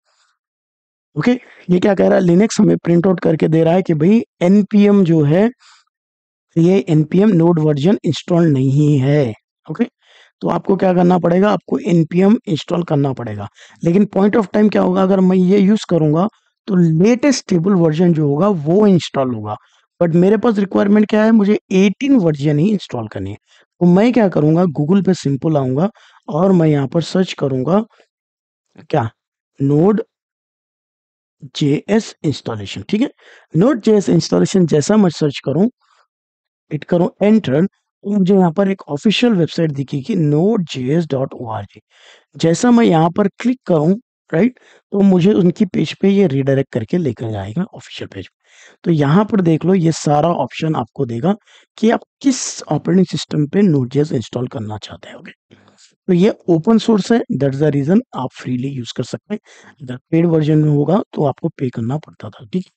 Okay, ये क्या कह रहा है, लिनक्स हमें प्रिंट आउट करके दे रहा है कि भाई npm जो है, ये npm नोड वर्जन इंस्टॉल नहीं है। ओके, तो आपको क्या करना पड़ेगा, आपको npm इंस्टॉल करना पड़ेगा। लेकिन पॉइंट ऑफ टाइम क्या होगा, अगर मैं ये यूज करूंगा तो लेटेस्ट स्टेबल वर्जन जो होगा वो इंस्टॉल होगा। बट मेरे पास रिक्वायरमेंट क्या है, मुझे 18 वर्जन ही इंस्टॉल करनी है। तो मैं क्या करूंगा, गूगल पे सिंपल आऊंगा और मैं यहाँ पर सर्च करूंगा क्या, नोड JS इंस्टॉलेशन, ठीक है। नोड JS इंस्टॉलेशन जैसा मैं सर्च करूं, हिट करूं एंटर, तो मुझे यहाँ पर एक ऑफिशियल वेबसाइट दिखेगी node.js.org। जैसा मैं यहाँ पर क्लिक करूं, राइट, तो मुझे उनकी पेज पे ये रीडायरेक्ट करके लेकर जाएगा ऑफिशियल पेज। तो यहाँ पर देख लो, ये सारा ऑप्शन आपको देगा कि आप किस ऑपरेटिंग सिस्टम पे नोड.js इंस्टॉल करना चाहते हैं। ओके, तो ये ओपन सोर्स है, दैट्स द रीजन आप फ्रीली यूज कर सकते हैं। अगर पेड वर्जन में होगा तो आपको पे करना पड़ता था, ठीक है।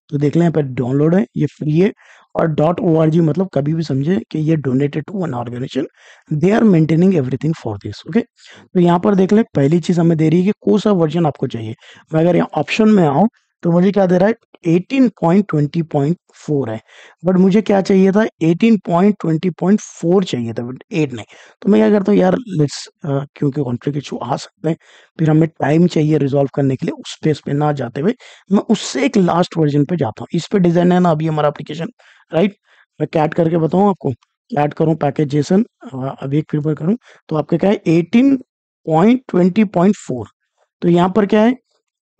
तो देख लें यहाँ पे डाउनलोड है, ये फ्री है। और डॉट ओ आर जी मतलब कभी भी समझे कि ये donated to one organization, they are maintaining everything for this. Okay, तो यहाँ पर देख लें, पहली चीज हमें दे रही है कि कौन सा वर्जन आपको चाहिए। मैं अगर यहाँ ऑप्शन में आऊँ तो मुझे क्या दे रहा है, 18.20.4 है, बट मुझे क्या चाहिए था, 18.20.4 चाहिए था, बट 8 नहीं। तो मैं क्या करता हूँ यार, लेट्स, क्योंकि कॉन्फ्लिक्ट इशू आ सकते हैं, फिर हमें टाइम चाहिए रिजॉल्व करने के लिए, उस पेज पे ना जाते हुए मैं उससे एक लास्ट वर्जन पे जाता हूँ। इस पे डिजाइन है ना अभी हमारा एप्लीकेशन, राइट। मैं कैट करके बताऊँ आपको, कैट करूँ पैकेज जेसन, अभी एक प्रिपेयर करूँ, तो आपका क्या है 18.20.4। तो यहाँ पर क्या है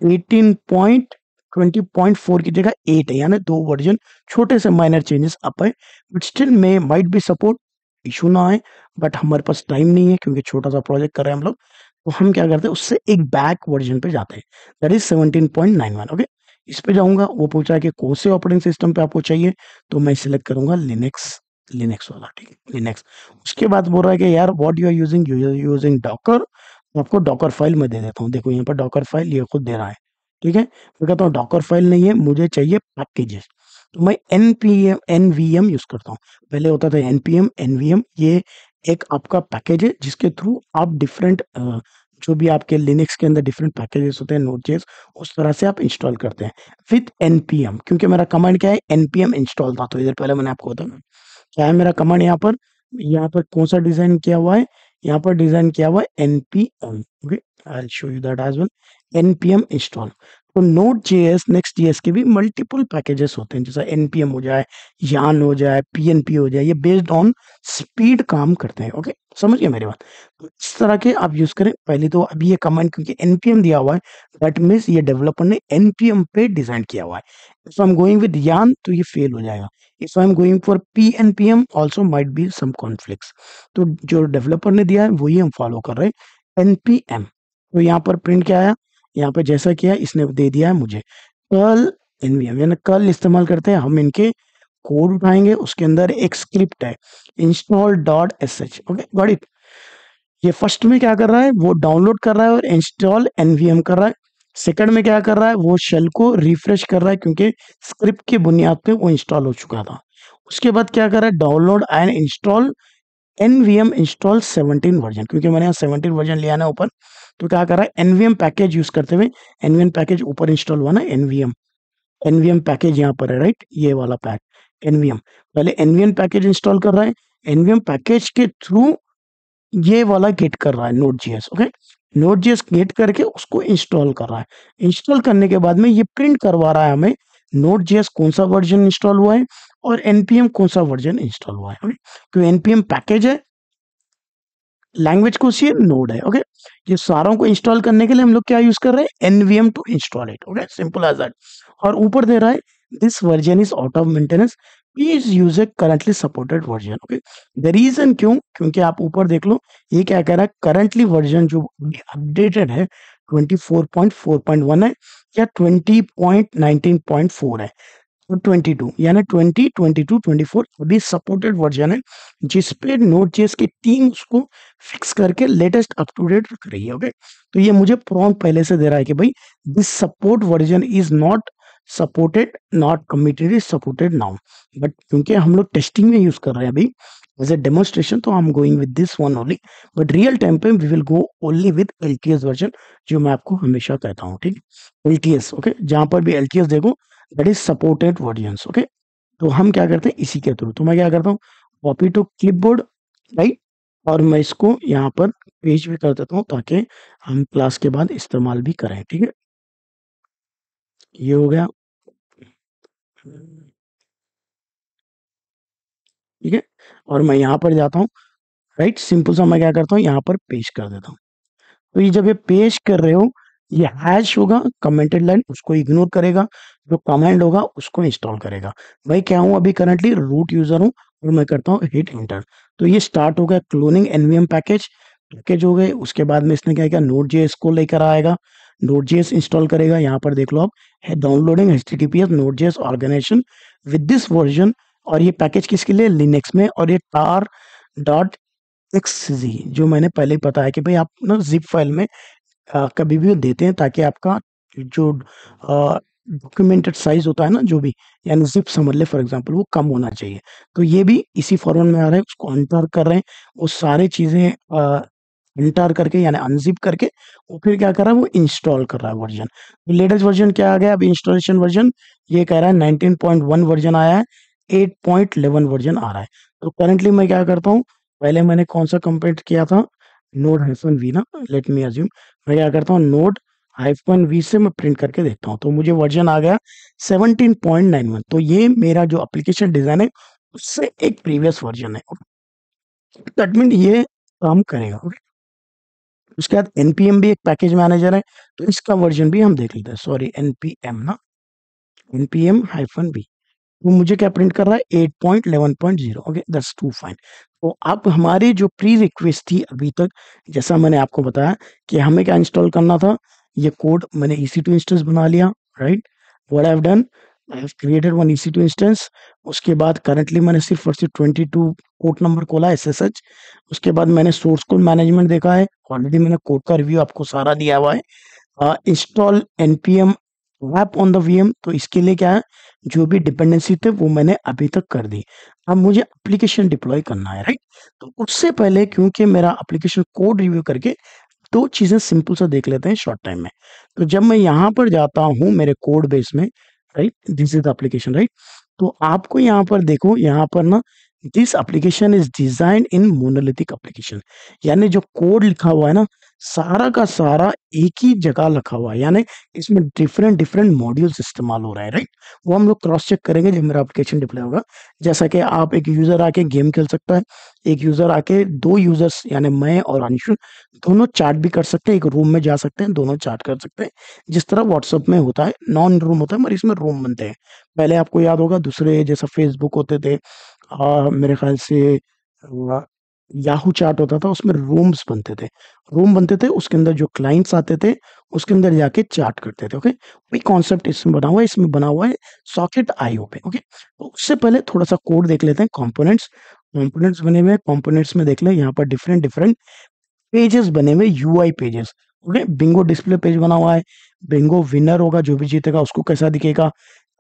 18.20.4 की जगह 8 है, यानी दो वर्जन छोटे से माइनर चेंजेस अप है, बट स्टिल में माइट बी सपोर्ट, इशू ना आए। बट हमारे पास टाइम नहीं है क्योंकि छोटा सा प्रोजेक्ट कर रहे हैं हम लोग, तो हम क्या करते हैं उससे एक बैक वर्जन पे जाते हैं, दैट इज 17.91। ओके, इस पे जाऊंगा, वो पूछा है कि कौन से ऑपरेटिंग सिस्टम पे आपको चाहिए, तो मैं सिलेक्ट करूंगा लिनक्स, लिनक्स वाला, ठीक है, लिनक्स। उसके बाद बोल रहा है कि यार what you are using, using Docker, तो आपको डॉकर फाइल मैं दे देता हूँ। देखो यहाँ पर डॉकर फाइल ये खुद दे रहा है, ठीक है। मैं कहता हूँ डॉकर फाइल नहीं है, मुझे चाहिए पैकेजेस, तो मैं npm nvm यूज करता हूँ। पहले होता था npm nvm, ये एक आपका पैकेज है जिसके थ्रू आप डिफरेंट, जो भी आपके लिनक्स के अंदर डिफरेंट पैकेजेस होते हैं नोड.js, उस तरह से आप इंस्टॉल करते हैं विथ npm। क्योंकि मेरा कमांड क्या है, npm इंस्टॉल था, तो इधर पहले मैंने आपको बताया क्या है मेरा कमांड। यहाँ पर कौन सा डिजाइन किया हुआ है, यहाँ पर डिजाइन किया हुआ है npm। Okay, I will show you that as well, npm install. तो नोड जेएस नेक्स्ट जेएस के भी मल्टीपल पैकेजेस होते हैं, जैसा npm हो जाए, यान हो जाए, pnp हो जाए, ये बेस्ड ऑन स्पीड काम करते हैं। ओके, समझ गए मेरी बात। तो इस तरह के आप यूज करें। पहले तो अभी ये कमांड क्योंकि npm दिया हुआ है, दैट मीन्स ये डेवलपर ने npm पे डिजाइन किया हुआ है। If I am going with yarn तो ये फेल हो जाएगा। If I am going for pnpm also might be some conflicts. तो जो डेवलपर ने दिया है वही हम फॉलो कर रहे हैं, npm। तो यहाँ पर प्रिंट क्या आया, यहाँ पे जैसा किया इसने दे दिया है मुझे कर्ल एनवीएम, यानी कर्ल इस्तेमाल करते हैं हम, इनके कोड उठाएंगे, उसके अंदर एक स्क्रिप्ट है install dot S H. Okay, got it. ये फर्स्ट में क्या कर रहा है, वो डाउनलोड कर रहा है और इंस्टॉल एनवीएम कर रहा है। सेकंड में क्या कर रहा है, वो शेल को रिफ्रेश कर रहा है क्योंकि स्क्रिप्ट की बुनियाद पे वो इंस्टॉल हो चुका था। उसके बाद क्या कर रहा है, download and install NVM install 17 version, क्योंकि मैंने यहाँ 17 वर्जन लिया ना ऊपर, तो क्या कर रहा है एनवीएम पैकेज यूज करते हुए, एनवीएम पैकेज ऊपर इंस्टॉल हुआ ना, एनवीएम, एनवीएम पैकेज यहाँ पर है, राइट, ये वाला पैक एनवीएम। पहले एनवीएम पैकेज इंस्टॉल कर रहा है, एनवीएम पैकेज के थ्रू ये वाला गेट कर रहा है Node JS. Okay, Node JS get करके उसको इंस्टॉल कर रहा है। इंस्टॉल करने के बाद में ये प्रिंट करवा रहा है हमें नोड जेएस कौन सा वर्जन इंस्टॉल हुआ है और एनपीएम कौन सा वर्जन इंस्टॉल हुआ है। ओके, तो एनपीएम पैकेज है, लैंग्वेज को सी नोड है। ओके, ये सारों को इंस्टॉल करने के लिए हम लोग क्या यूज कर रहे हैं, NVM to install it. Okay, simple as that. और ऊपर दे रहा है this version is out of maintenance, please use a currently supported version. Okay, the reason क्यों, क्योंकि आप ऊपर देख लो ये क्या कह रहा है, करंटली वर्जन जो अपडेटेड है 24.4.1 है या 20.19.4 है, और 22 यानी 2022-24 अभी सपोर्टेड वर्जन है, जिसपे नोड जेएस की टीम उसको फिक्स करके लेटेस्ट अप टू डेट रख रही है। ओके, तो ये मुझे प्रॉम्प्ट पहले से दे रहा है कि भाई this support version is not supported, not committed, is supported now. But क्योंकि हम लोग टेस्टिंग में यूज कर रहे हैं अभी एज ए डेमोन्स्ट्रेशन, तो I am going with this one only. But real time पे we will go only with LTS version, जो मैं आपको हमेशा कहता हूँ, ठीक, एलटीएस। ओके, जहां पर भी एलटीएस देखो that is supported versions. Okay, तो हम क्या करते हैं इसी के थ्रू, तो मैं क्या करता हूँ कॉपी टू क्लिपबोर्ड, राइट, और मैं इसको यहाँ पर पेज भी कर देता हूँ ताकि हम क्लास के बाद इस्तेमाल भी करें। ठीक है, ये हो गया। ठीक है, और मैं यहाँ पर जाता हूँ, राइट, सिंपल सा मैं क्या करता हूँ यहाँ पर पेश कर देता हूँ। तो ये जब ये पेश कर रहे हो, ये हैश होगा कमेंटेड लाइन, उसको इग्नोर करेगा, जो कमांड होगा उसको इंस्टॉल करेगा। भाई क्या हूँ अभी करंटली रूट यूजर हूँ और मैं करता हूँ हिट एंटर। तो ये स्टार्ट हो गया क्लोनिंग एनवीएम पैकेज, पैकेज हो गए। उसके बाद में इसने क्या किया, नोड जेएस को लेकर आएगा, नोड जेएस इंस्टॉल करेगा। यहाँ पर देख लो आप, है downloading HTTPS Node JS organization with this version. और ये पैकेज किसके लिए, लिनक्स में। और ये tar डॉट एक्सजी, जो मैंने पहले ही बताया कि भाई आप ना जिप फाइल में कभी भी देते हैं ताकि आपका जो डॉक्यूमेंटेड साइज होता है ना, जो भी, यानी जिप समझ ले फॉर एग्जांपल, वो कम होना चाहिए। तो ये भी इसी फॉर्मेट में आ रहा है, उसको अनटार कर रहे हैं, वो सारी चीजें अनटार करके यानी अनजिप करके वो फिर क्या कर रहा है, वो इंस्टॉल कर रहा है वर्जन। तो लेटेस्ट वर्जन क्या आ गया अभी, इंस्टॉलेशन वर्जन ये कह रहा है 19.1 वर्जन आया है, 8.11 वर्जन आ रहा है। तो करंटली मैं क्या करता हूँ, पहले मैंने कौन सा कंपेयर किया था, नोड हाइफन वी ना, लेट मी अज्यूम। मैं क्या करता हूँ, नोड हाइफन वी से मैं प्रिंट करके देखता हूँ, तो मुझे वर्जन आ गया 17.91। तो ये मेरा जो एप्लीकेशन डिजाइन है उससे एक प्रीवियस वर्जन है, दैट मीन ये काम करेगा। उसके बाद एनपीएम भी एक पैकेज मैनेजर है, तो इसका वर्जन भी हम देख लेते हैं। सॉरी, एनपीएम ना, एनपीएम हाइफन बी। वो मुझे क्या प्रिंट कर रहा है, 8.11.0। Okay, that's too fine. तो अब हमारी जो प्री रिक्वेस्ट थी अभी तक, जैसा मैंने आपको बताया कि हमें क्या इंस्टॉल करना था, ये कोड मैंने EC2 इंस्टेंस बना लिया, right. What I have done, I have created one EC2 instance. उसके बाद करंटली मैंने सिर्फ और सिर्फ 22 पोर्ट नंबर खोला है, SSH। उसके बाद मैंने सोर्स कोड मैनेजमेंट देखा है, ऑलरेडी मैंने कोड का रिव्यू आपको सारा दिया हुआ है। Install NPM app on the VM, तो इसके लिए क्या है, जो भी डिपेंडेंसी थे वो मैंने अभी तक कर दी। अब मुझे एप्लीकेशन डिप्लॉय करना है, राइट। तो उससे पहले क्योंकि मेरा एप्लीकेशन कोड रिव्यू करके दो चीजें सिंपल सा देख लेते हैं शॉर्ट टाइम में। तो जब मैं यहाँ पर जाता हूँ मेरे कोड बेस में, right, this is the application, right. तो आपको यहाँ पर देखो, यहाँ पर ना, this application is design in monolithic application, यानी जो कोड लिखा हुआ है ना, सारा का सारा एक ही जगह लिखा हुआ है, यानी इसमें डिफरेंट डिफरेंट मॉड्यूल्स इस्तेमाल हो रहा है, राइट। वो हम लोग क्रॉस चेक करेंगे जब मेरा एप्लीकेशन डिप्लॉय होगा। जैसा कि आप, एक यूजर आके गेम खेल सकता है, एक यूजर आके, दो यूजर्स यानी मैं और अंशुल दोनों चैट भी कर सकते हैं, एक रूम में जा सकते हैं, दोनों चैट कर सकते हैं। जिस तरह व्हाट्सएप में होता है, नॉन रूम होता है मगर इसमें रूम बनते हैं। पहले आपको याद होगा दूसरे जैसा फेसबुक होते थे, मेरे ख्याल से याहू चैट होता था, उसमें रूम्स बनते थे, रूम बनते थे, उसके अंदर जो क्लाइंट्स आते थे उसके अंदर जाके चैट करते थे। ओके, वही कॉन्सेप्ट इसमें बना हुआ है, इसमें बना हुआ है सॉकेट आईओ पे। ओके, तो उससे पहले थोड़ा सा कोड देख लेते हैं। कंपोनेंट्स, कंपोनेंट्स बने हुए हैं, कंपोनेंट्स में देख लें, यहाँ पर डिफरेंट डिफरेंट पेजेस बने हुए, UI pages. Okay, Bingo display page बना हुआ है, बिंगो विनर होगा, जो भी जीतेगा उसको कैसा दिखेगा,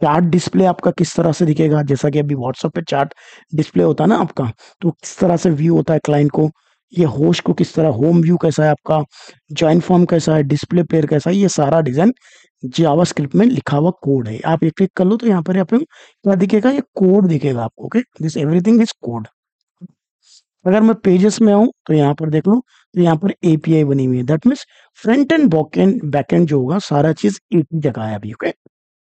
चार्ट डिस्प्ले आपका किस तरह से दिखेगा, जैसा कि अभी व्हाट्सएप पे चार्ट डिस्प्ले होता है ना आपका, तो किस तरह से व्यू होता है क्लाइंट को, ये होस्ट को किस तरह, होम व्यू कैसा है आपका, जॉइन फॉर्म कैसा है, डिस्प्ले प्लेयर कैसा है, ये सारा डिजाइन जावास्क्रिप्ट में लिखा हुआ कोड है। आप ये क्लिक कर लो तो यहाँ पर आपको क्या दिखेगा, ये कोड दिखेगा आपको। Okay, this everything is code. अगर मैं पेजेस में आऊँ तो यहाँ पर देख लो, तो यहाँ पर एपीआई बनी हुई है, that means front end backend जो होगा सारा चीज एक ही जगह है अभी। ओके,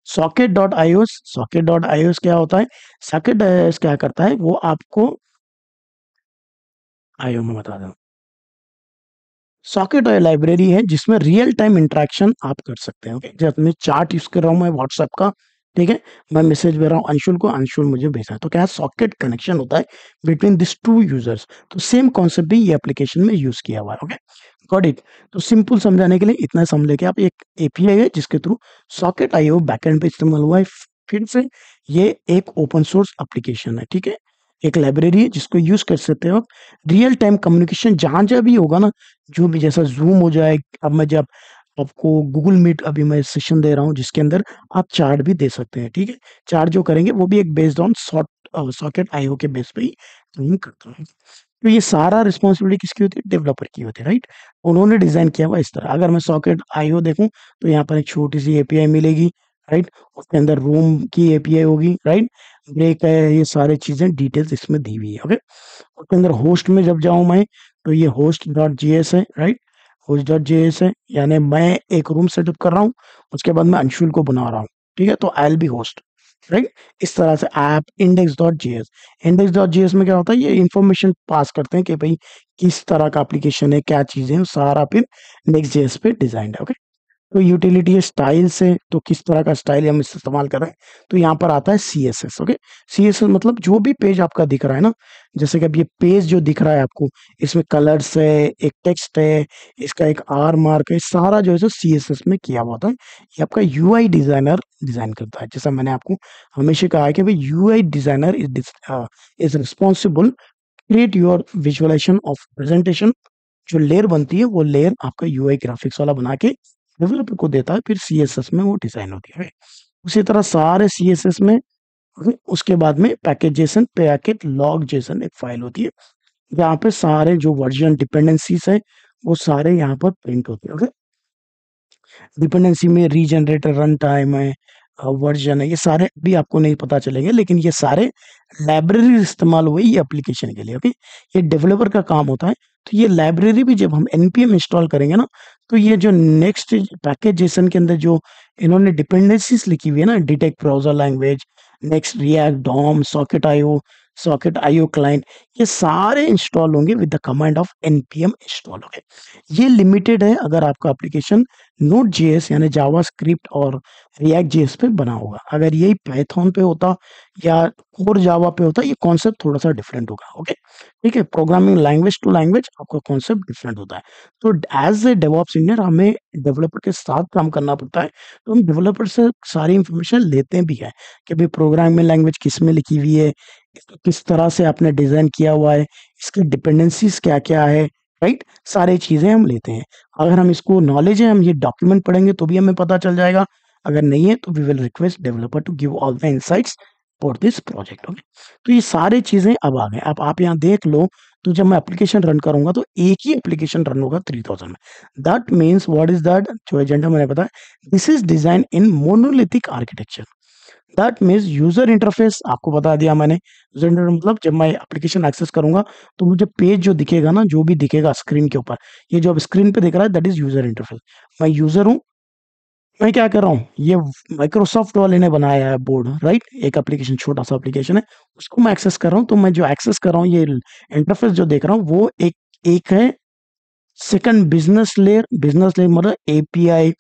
सॉकेट डॉट आईओएस क्या होता है, सॉकेट आईओएस क्या करता है, वो आपको आईओ में बता दूं। सॉकेट लाइब्रेरी है जिसमें रियल टाइम इंटरेक्शन आप कर सकते हैं। ओके, जब मैं चार्ट यूज कर रहा हूँ मैं व्हाट्सएप का, ठीक है, मैं मैसेज भेज रहा हूँ अंशुल को, अंशुल मुझे भेजा है, तो क्या सॉकेट कनेक्शन होता है बिटवीन दिस टू यूजर्स। तो सेम कॉन्सेप्ट भी ये एप्लीकेशन में यूज किया हुआ है। Okay, got it. तो सिंपल समझाने के लिए इतना समझ लेके आप, एक एपीआई है जिसके थ्रू सॉकेट आईओ बैकएंड पे इस्तेमाल हुआ है। फिर से ये एक ओपन सोर्स एप्लीकेशन है, ठीक है, एक लाइब्रेरी है जिसको यूज कर सकते हो। रियल टाइम कम्युनिकेशन जहां जहां भी होगा ना, जो भी, जैसा जूम हो जाए, अब मैं जब आपको गूगल मीट अभी मैं सेशन दे रहा हूँ जिसके अंदर आप चार्ट भी दे सकते हैं, ठीक है। चार्ट जो करेंगे वो भी एक बेस्ड ऑन सॉकेट आईओ के बेस पे ही काम करता है। तो ये सारा रिस्पॉन्सिबिलिटी किसकी होती है, डेवलपर की होती है, राइट। उन्होंने डिजाइन किया हुआ इस तरह। अगर मैं सॉकेट आईओ देखूं तो यहाँ पर एक छोटी सी एपीआई मिलेगी, राइट, उसके अंदर रूम की एपीआई होगी, राइट, ब्रेक है, ये सारी चीजें डिटेल्स इसमें दी हुई है। ओके, उसके अंदर होस्ट में जब जाऊं मैं, तो ये होस्ट डॉट जीएस है, राइट, होस्ट डॉट जेएस है, यानी मैं एक रूम सेटअप कर रहा हूँ, उसके बाद मैं अंशुल को बना रहा हूँ, ठीक है, तो I L B host, right. इस तरह से app index dot JS, index dot JS में क्या होता है, ये इंफॉर्मेशन पास करते हैं कि भाई किस तरह का एप्लीकेशन है, क्या चीजें हैं, सारा फिर नेक्स्ट जेएस पे डिजाइन है। ओके, तो यूटिलिटी है स्टाइल से, तो किस तरह का स्टाइल हम इस्तेमाल कर रहे हैं, तो यहाँ पर आता है सीएसएस। ओके, सीएसएस मतलब जो भी पेज आपका दिख रहा है ना, जैसे कि अब ये पेज जो दिख रहा है आपको, इसमें कलर्स है, एक टेक्स्ट है, इसका एक आर मार्क है, सारा जो है सो सीएसएस में किया हुआ था। ये आपका यूआई डिजाइनर डिजाइन करता है। जैसा मैंने आपको हमेशा कहा है कि भाई UI designer is responsible create your visualization of presentation. जो लेयर बनती है वो लेयर आपका यूआई ग्राफिक्स वाला बना के डेवलपर को देता है, फिर सीएसएस में वो डिजाइन होती है। उसी तरह सारे सीएसएस में उसके बाद में package Jason, packet log Jason एक फाइल होती है, जहाँ पे सारे जो वर्जन डिपेंडेंसीज है वो सारे यहाँ पर प्रिंट होते हैं। ओके, डिपेंडेंसी में रीजनरेटर, रन टाइम है, वर्जन है, ये सारे भी आपको नहीं पता चलेंगे, लेकिन ये सारे लाइब्रेरी इस्तेमाल हुई ये एप्लीकेशन के लिए। ओके, ये डेवलपर का काम होता है। तो ये लाइब्रेरी भी जब हम npm इंस्टॉल करेंगे ना, तो ये जो नेक्स्ट पैकेज जेसन के अंदर जो इन्होंने डिपेंडेंसीज लिखी हुई है ना, detect browser language, next React DOM, socket IO client, ये सारे इंस्टॉल होंगे with the command of npm install. Okay, ये लिमिटेड है अगर आपका एप्लीकेशन नोट जेएस यानी जावा स्क्रिप्ट और रिएक्ट जेएस पे बना होगा। अगर यही पाइथन पे होता या कोर जावा पे होता, ये कॉन्सेप्ट थोड़ा सा डिफरेंट होगा। ओके, ठीक है, प्रोग्रामिंग लैंग्वेज टू लैंग्वेज आपका कॉन्सेप्ट डिफरेंट होता है। तो एज ए डेवऑप्स इंजीनियर हमें डेवलपर के साथ काम करना पड़ता है। तो हम डेवलपर से सारी इंफॉर्मेशन लेते भी है कि भाई प्रोग्रामिंग लैंग्वेज किस में लिखी हुई है, इसको किस तरह से आपने डिजाइन किया हुआ है, इसकी डिपेंडेंसीज क्या क्या है, राइट, सारी चीजें हम लेते हैं। अगर हम इसको नॉलेज है, हम ये डॉक्यूमेंट पढ़ेंगे तो भी हमें पता चल जाएगा, अगर नहीं है तो we will request developer to give all the insights for this project. Okay, तो ये सारी चीजें अब आ गए। अब आप यहाँ देख लो, तो जब मैं एप्लीकेशन रन करूंगा तो एक ही एप्लीकेशन रन होगा 3000 में। That means what is that, जो एजेंडा मैंने बताया, this is design in monolithic architecture. That means user interface आपको बता दिया मैंने। यूजर इंटरफेस मतलब जब मैं एप्लीकेशन एक्सेस करूंगा तो मुझे पेज जो दिखेगा ना, जो भी दिखेगा स्क्रीन के ऊपर, ये जो अब स्क्रीन पे दिख रहा है दैट इज यूजर इंटरफेस। मैं यूजर हूँ, मैं क्या कर रहा हूँ, ये माइक्रोसॉफ्ट वाले ने बनाया है बोर्ड, राइट, एक एप्लीकेशन, छोटा सा एप्लीकेशन है, उसको मैं एक्सेस कर रहा हूँ। तो मैं जो एक्सेस कर रहा हूँ, ये इंटरफेस जो देख रहा हूँ, वो एक एक है second business layer. Business layer मतलब एपीआई,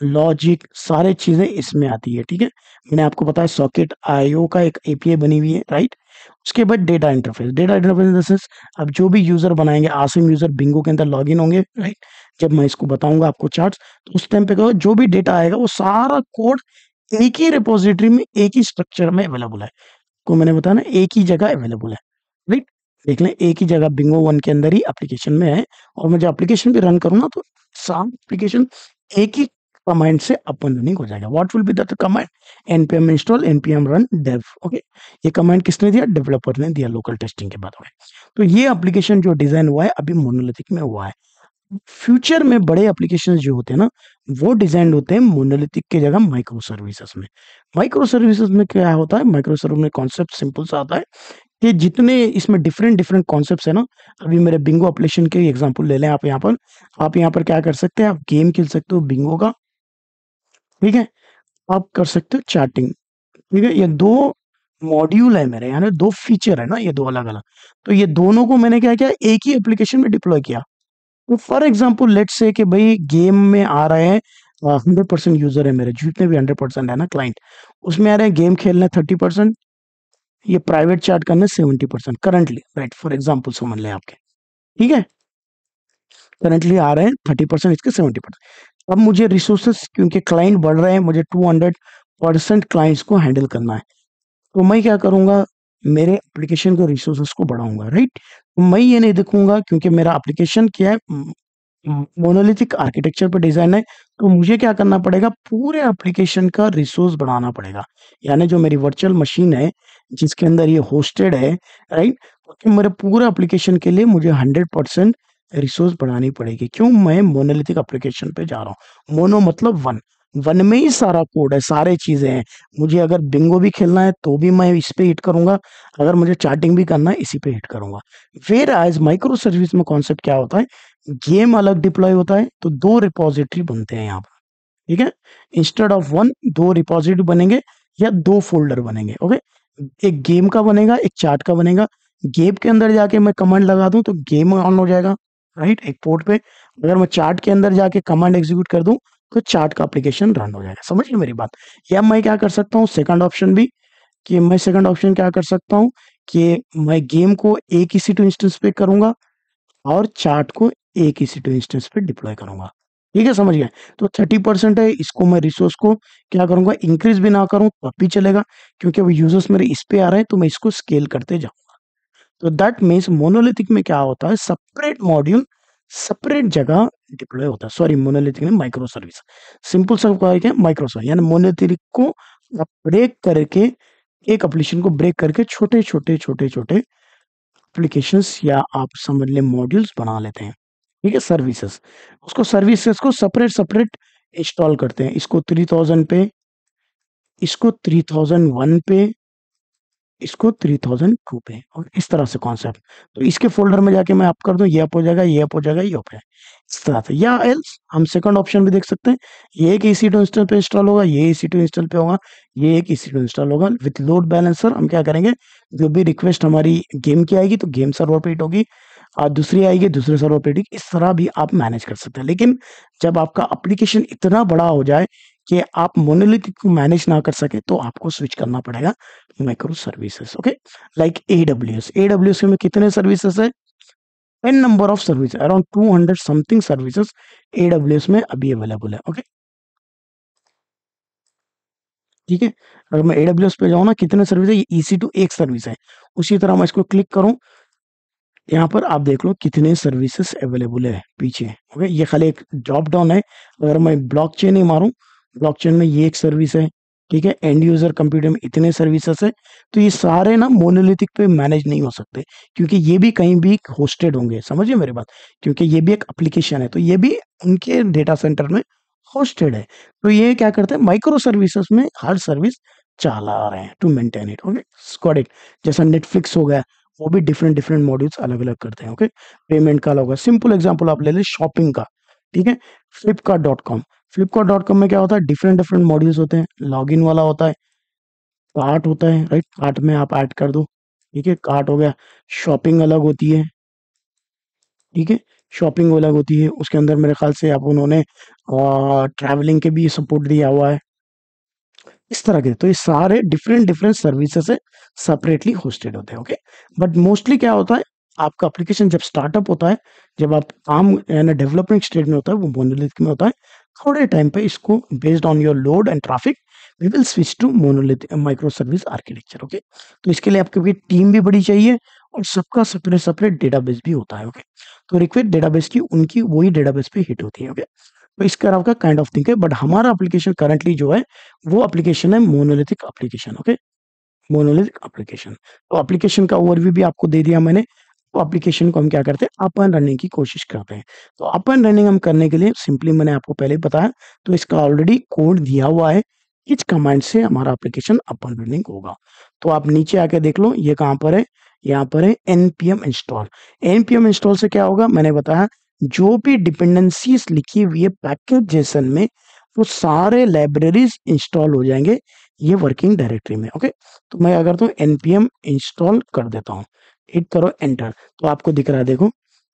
लॉजिक, सारे चीजें इसमें आती है। ठीक है, मैंने आपको बताया सॉकेट आईओ का एक एपीआई बनी हुई है, राइट। उसके बाद डेटा इंटरफेस, डेटा इंटरफेस अब जो भी यूजर बनाएंगे, आसिम यूजर बिंगो के अंदर लॉगिन होंगे, राइट। जब मैं इसको बताऊंगा आपको चार्ट्स, तो उस टाइम पे कहो जो भी डेटा आएगा वो सारा कोड एक ही रिपोजिटरी में, एक ही स्ट्रक्चर में अवेलेबल है। को मैंने बताया ना, एक ही जगह अवेलेबल है, राइट। देख लें, एक ही जगह बिंगो वन के अंदर ही एप्लीकेशन में है। और मैं जो एप्लीकेशन भी रन करूंगा तो सारा एप्लीकेशन एक ही कमांड से अपन रनिंग हो जाएगा। What will be that command, npm install npm run dev। Okay, ये कमांड किसने दिया, डेवलपर ने दिया लोकल टेस्टिंग के बाद। ओके, तो ये एप्लीकेशन जो डिजाइन हुआ है अभी मोनोलिथिक में हुआ है। फ्यूचर में बड़े एप्लीकेशंस जो होते हैं ना, वो डिजाइन होते हैं मोनोलिथिक की जगह माइक्रो सर्विसेज में। माइक्रो सर्विसेज में क्या होता है, माइक्रो सर्विस में कॉन्सेप्ट सिंपल सा आता है कि जितने इसमें डिफरेंट डिफरेंट कॉन्सेप्ट्स है ना, अभी मेरे बिंगो एप्लीकेशन के एग्जांपल ले लें आप यहाँ पर। आप यहाँ पर क्या कर सकते हैं, आप गेम खेल सकते हो बिंगो का, ठीक है, आप कर सकते हो चैटिंग, ठीक है। ये दो मॉड्यूल है मेरे, यानी दो फीचर है ना, ये दो अलग अलग। तो ये दोनों को मैंने क्या किया, एक ही एप्लीकेशन में डिप्लॉय किया। तो फॉर एग्जाम्पल लेट्स से कि भाई गेम में आ रहे हैं 100% यूजर है मेरे, जितने भी 100% है ना क्लाइंट, उसमें आ रहे हैं गेम खेलने 30%, ये प्राइवेट चैट करने 70% करंटली, राइट, फॉर एग्जाम्पल समझ लें आपके, ठीक है। करंटली आ रहे हैं 30%, इसके 70%। अब मुझे रिसोर्सेस, क्योंकि क्लाइंट बढ़ रहे हैं, मुझे 200% क्लाइंट्स को हैंडल करना है। तो मैं क्या करूंगा, मेरे एप्लीकेशन के रिसोर्सेस को बढ़ाऊंगा, राइट। तो मैं ये नहीं देखूंगा, क्योंकि मेरा एप्लीकेशन क्या है, मोनोलिथिक आर्किटेक्चर पर डिजाइन है, तो मुझे क्या करना पड़ेगा, पूरे एप्लीकेशन का रिसोर्स बढ़ाना पड़ेगा। यानी जो मेरी वर्चुअल मशीन है जिसके अंदर ये होस्टेड है, राइट, तो मेरे पूरे एप्लीकेशन के लिए मुझे 100% रिसोर्स बढ़ानी पड़ेगी। क्यों, मैं मोनोलिथिक एप्लीकेशन पे जा रहा हूँ। मोनो मतलब वन, वन में ही सारा कोड है, सारे चीजें हैं। मुझे अगर बिंगो भी खेलना है तो भी मैं इस पे हिट करूंगा, अगर मुझे चैटिंग भी करना है इसी पे हिट करूंगा। वेयर एज माइक्रो सर्विस में कॉन्सेप्ट क्या होता है, गेम अलग डिप्लॉय होता है तो दो रिपोजिटरी बनते हैं यहाँ पर, ठीक है। इंस्टेड ऑफ वन, दो रिपोजिटरी बनेंगे या दो फोल्डर बनेंगे। ओके, एक गेम का बनेगा, एक चार्ट का बनेगा। गेम के अंदर जाके मैं कमांड लगा दूं तो गेम ऑन हो जाएगा, राइट, एक पोर्ट पे। अगर मैं चार्ट के अंदर जाके कमांड एग्जीक्यूट कर दूं तो चार्ट का एप्लीकेशन रन हो जाएगा। समझ गए मेरी बात? या मैं क्या कर सकता हूँ सेकंड ऑप्शन भी, कि मैं सेकंड ऑप्शन क्या कर सकता हूँ कि मैं गेम को एक ही सी टू इंस्टेंस पे करूंगा और चार्ट को एक ही सी टू इंस्टेंस पे डिप्लॉय करूंगा। ठीक है, समझ गए? तो 30% है, इसको मैं रिसोर्स को क्या करूंगा, इंक्रीज भी ना करूं तब भी चलेगा, क्योंकि अब यूजर्स मेरे इस पे आ रहे हैं तो मैं इसको स्केल करते जाऊंगा। तो दैट मीन्स मोनोलिथिक में क्या होता है, सेपरेट मॉड्यूल सेपरेट जगह डिप्लॉय होता है। सॉरी, मोनोलिथिक में माइक्रो सर्विस, सिंपल सा क्या है, माइक्रो सर्विस, यानी मोनोलिथिक को आप ब्रेक करके, एक एप्लीकेशन को ब्रेक करके छोटे छोटे छोटे छोटे एप्लीकेशंस या आप समझ लें मॉड्यूल्स बना लेते हैं। ठीक है, सर्विसेज, उसको सर्विसेज को सेपरेट सेपरेट इंस्टॉल करते हैं। इसको 3000 पे, इसको 3001 पे, इसको 3002 पे, और इस तरह से कॉन्सेप्ट। तो इसके फोल्डर में जाके मैं अप कर दूं, ये अप हो जाएगा, ये अप हो जाएगा, ये अप है, इस तरह से। या एल्स हम सेकंड ऑप्शन भी देख सकते हैं, ये एक EC2 इंस्टॉल पे इंस्टॉल होगा, ये EC2 इंस्टॉल पे होगा, ये एक EC2 इंस्टॉल होगा विथ लोड बैलेंसर। हम क्या करेंगे, जो भी रिक्वेस्ट हमारी गेम की आएगी तो गेम सर्वर पे हिट होगी, और दूसरी आएगी दूसरे सर्वर पे हिट होगी। इस तरह भी आप मैनेज कर सकते हैं। लेकिन जब आपका एप्लीकेशन इतना बड़ा हो जाए कि आप मोनोलिथिक को मैनेज ना कर सके, तो आपको स्विच करना पड़ेगा micro services. Okay, like AWS में कितने सर्विसेज है, 10 number of service, around 200 something services AWS में अभी अवेलेबल है। ओके, ठीक है। अगर मैं AWS पे जाऊँ ना, कितने सर्विस है, ये EC2 एक सर्विस है। उसी तरह मैं इसको क्लिक करूं, यहाँ पर आप देख लो कितने सर्विसेज अवेलेबल है पीछे। ओके, ये खाली एक ड्रॉप डाउन है। अगर मैं ब्लॉकचेन ही मारूं, ब्लॉकचेन में ये एक सर्विस है। ठीक है, एंड यूजर कंप्यूटर में इतने सर्विसेज है। तो ये सारे ना मोनोलिथिक पे मैनेज नहीं हो सकते, क्योंकि ये भी कहीं भी होस्टेड होंगे। समझिए मेरी बात? क्योंकि ये भी एक एप्लीकेशन है, तो ये भी उनके डेटा सेंटर में होस्टेड है। तो ये क्या करते हैं, माइक्रो सर्विसेज में हर सर्विस चला रहे हैं to maintain it. Okay, got it. जैसा नेटफ्लिक्स हो गया, वो भी डिफरेंट डिफरेंट मॉड्यूल्स अलग अलग करते हैं। ओके, पेमेंट का अलग होगा। सिंपल एग्जांपल आप ले लें शॉपिंग का। ठीक है, फ्लिपकार्ट.com में क्या होता है, डिफरेंट डिफरेंट मॉड्यूल्स होते हैं। लॉगिन वाला होता है, कार्ट होता है, राइट, कार्ट में आप ऐड कर दो। ठीक है, कार्ट हो गया। शॉपिंग अलग होती है। ठीक है, शॉपिंग अलग होती है, उसके अंदर मेरे ख्याल से आप उन्होंने ट्रैवलिंग के भी सपोर्ट दिया हुआ है, इस तरह के। तो ये सारे डिफरेंट डिफरेंट सर्विसेज है, सेपरेटली होस्टेड होते हैं। ओके, बट मोस्टली क्या होता है, आपका एप्लीकेशन जब स्टार्टअप होता है, जब आप काम यानी डेवलपमेंट स्टेज में होता है, वो मोनोलिथिक में होता है। थोड़े टाइम पे इसको based on your load and traffic we will switch to monolithic micro service architecture. Okay, तो इसके लिए आपकी टीम भी बड़ी चाहिए, और सबका सेपरेट सेपरेट डेटाबेस भी होता है। ओके, तो रिक्वेस्ट डेटाबेस की उनकी वही डेटाबेस पे हिट होती है। ओके, तो इस तरह का काइंड ऑफ थिंग है। बट हमारा एप्लीकेशन करंटली जो है, वो एप्लीकेशन है monolithic application. Okay, monolithic application. तो एप्लीकेशन का ओवरव्यू भी आपको दे दिया मैंने। तो एप्लीकेशन को हम क्या करते हैं, अप एंड रनिंग की कोशिश करते हैं। तो अप एंड रनिंग हम करने के लिए सिंपली मैंने आपको पहले ही बताया, तो इसका ऑलरेडी कोड दिया हुआ है, किस कमांड से हमारा एप्लीकेशन अप एंड रनिंग होगा। तो आप नीचे आके देख लो, ये कहाँ पर है, यहाँ पर है npm इंस्टॉल। npm इंस्टॉल से क्या होगा, मैंने बताया, जो भी डिपेंडेंसीज लिखी हुई है पैकेज जेसन में, वो सारे लाइब्रेरीज इंस्टॉल हो जाएंगे ये वर्किंग डायरेक्टरी में। ओके, तो मैं अगर तो npm इंस्टॉल कर देता हूँ, हिट करो एंटर, तो आपको दिख रहा है, देखो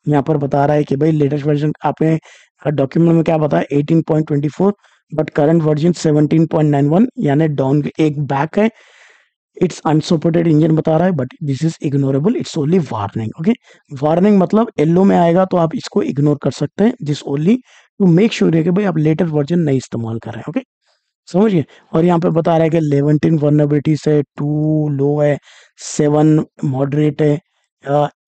यहाँ पर बता रहा है कि भाई लेटेस्ट वर्जन आपने डॉक्यूमेंट में क्या बताया 18.24, बट करंट वर्जन 17.91, यानी डाउन एक बैक है। इट्स अनसपोर्टेड इंजन बता रहा है, but this is ignorable, it's only warning. Okay, warning मतलब येलो में आएगा तो आप इसको इग्नोर कर सकते हैं, this only to make sure है कि भाई आप लेटेस्ट वर्जन नहीं इस्तेमाल कर रहे हैं। ओके, समझिए। और यहाँ पे बता रहा है कि 11 वर्नेबिलिटी से 2 लो है, 7 मॉडरेट है,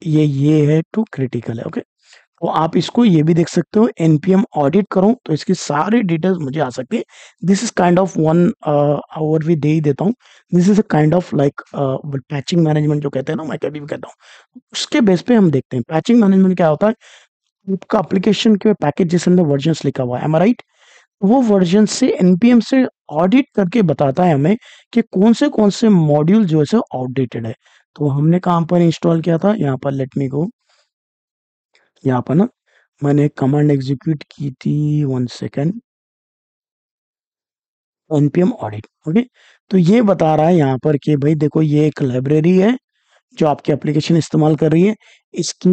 ये है 2 क्रिटिकल है। ओके, तो आप इसको ये भी देख सकते हो, npm ऑडिट करो तो इसकी सारी डिटेल्स मुझे आ सकती है। This is kind of one over भी दे ही देता हूँ। This is a kind of like patching management जो कहते हैं ना, मैं कभी भी कहता हूँ, उसके बेस पे हम देखते हैं पैचिंग मैनेजमेंट क्या होता है। आपका एप्लीकेशन के पैकेज जैसे वर्जन लिखा हुआ है, एम आई राइट, वो वर्जन से एनपीएम से ऑडिट करके बताता है हमें कि कौन से मॉड्यूल जो है आउटडेटेड है। तो हमने कहाँ पर इंस्टॉल किया था, यहाँ पर लेट मी गो, यहाँ पर ना मैंने कमांड एग्जीक्यूट की थी, 1 सेकेंड, npm ऑडिट। ओके, तो ये बता रहा है यहाँ पर कि भाई देखो ये एक लाइब्रेरी है जो आपकी एप्लीकेशन इस्तेमाल कर रही है, इसकी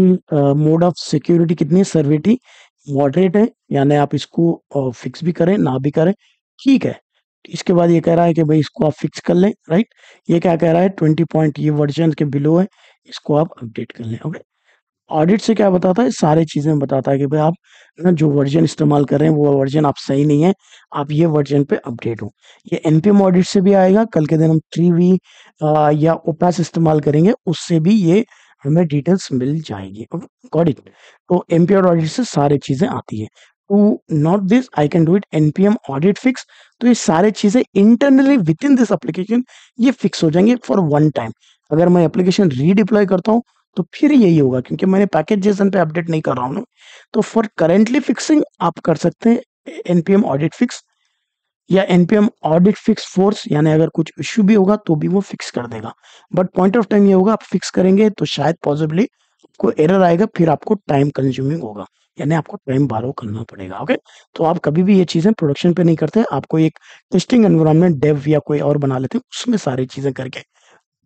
मोड ऑफ सिक्योरिटी कितनी है, सर्विटी, मॉडरेट है, यानी आप इसको फिक्स भी करें ना भी करें, ठीक है। इसके बाद ये कह रहा है कि भाई इसको आप फिक्स कर लें, राइट। ये क्या कह रहा है, 20 पॉइंट ये वर्जन के बिलो है, इसको आप अपडेट कर लें, ओके। ऑडिट से क्या बताता है, सारी चीजें बताता है कि भाई आप ना जो वर्जन इस्तेमाल कर रहे हैं वो वर्जन आप सही नहीं है, आप ये वर्जन पे अपडेट हो। ये एनपीएम ऑडिट से भी आएगा, कल के दिन हम 3V या ओपास इस्तेमाल करेंगे, उससे भी ये हमें डिटेल्स मिल जाएगी, ओके गॉट इट। तो एनपीएम ऑडिट से सारी चीजें आती है। To not this I can do it npm audit fix. तो ये सारी चीजें internally within this application ये फिक्स हो जाएंगे फॉर वन टाइम। अगर मैं एप्लीकेशन रीडिप्लॉय करता हूँ तो फिर यही होगा, क्योंकि मैंने पैकेज जेसन पे अपडेट नहीं कर रहा हूँ ना। तो फॉर करेंटली फिक्सिंग आप कर सकते हैं एनपीएम ऑडिट फिक्स या एनपीएम ऑडिट फिक्स फोर्स, यानी अगर कुछ इश्यू भी होगा तो भी वो फिक्स कर देगा। बट पॉइंट ऑफ टाइम ये होगा, आप फिक्स करेंगे तो शायद पॉसिबली आपको एरर आएगा, फिर आपको टाइम कंज्यूमिंग होगा, यानी आपको टाइम बारो करना पड़ेगा, ओके। तो आप कभी भी ये चीजें प्रोडक्शन पे नहीं करते, आपको एक टेस्टिंग एनवायरनमेंट डेव या कोई और बना लेते हैं, उसमें सारी चीजें करके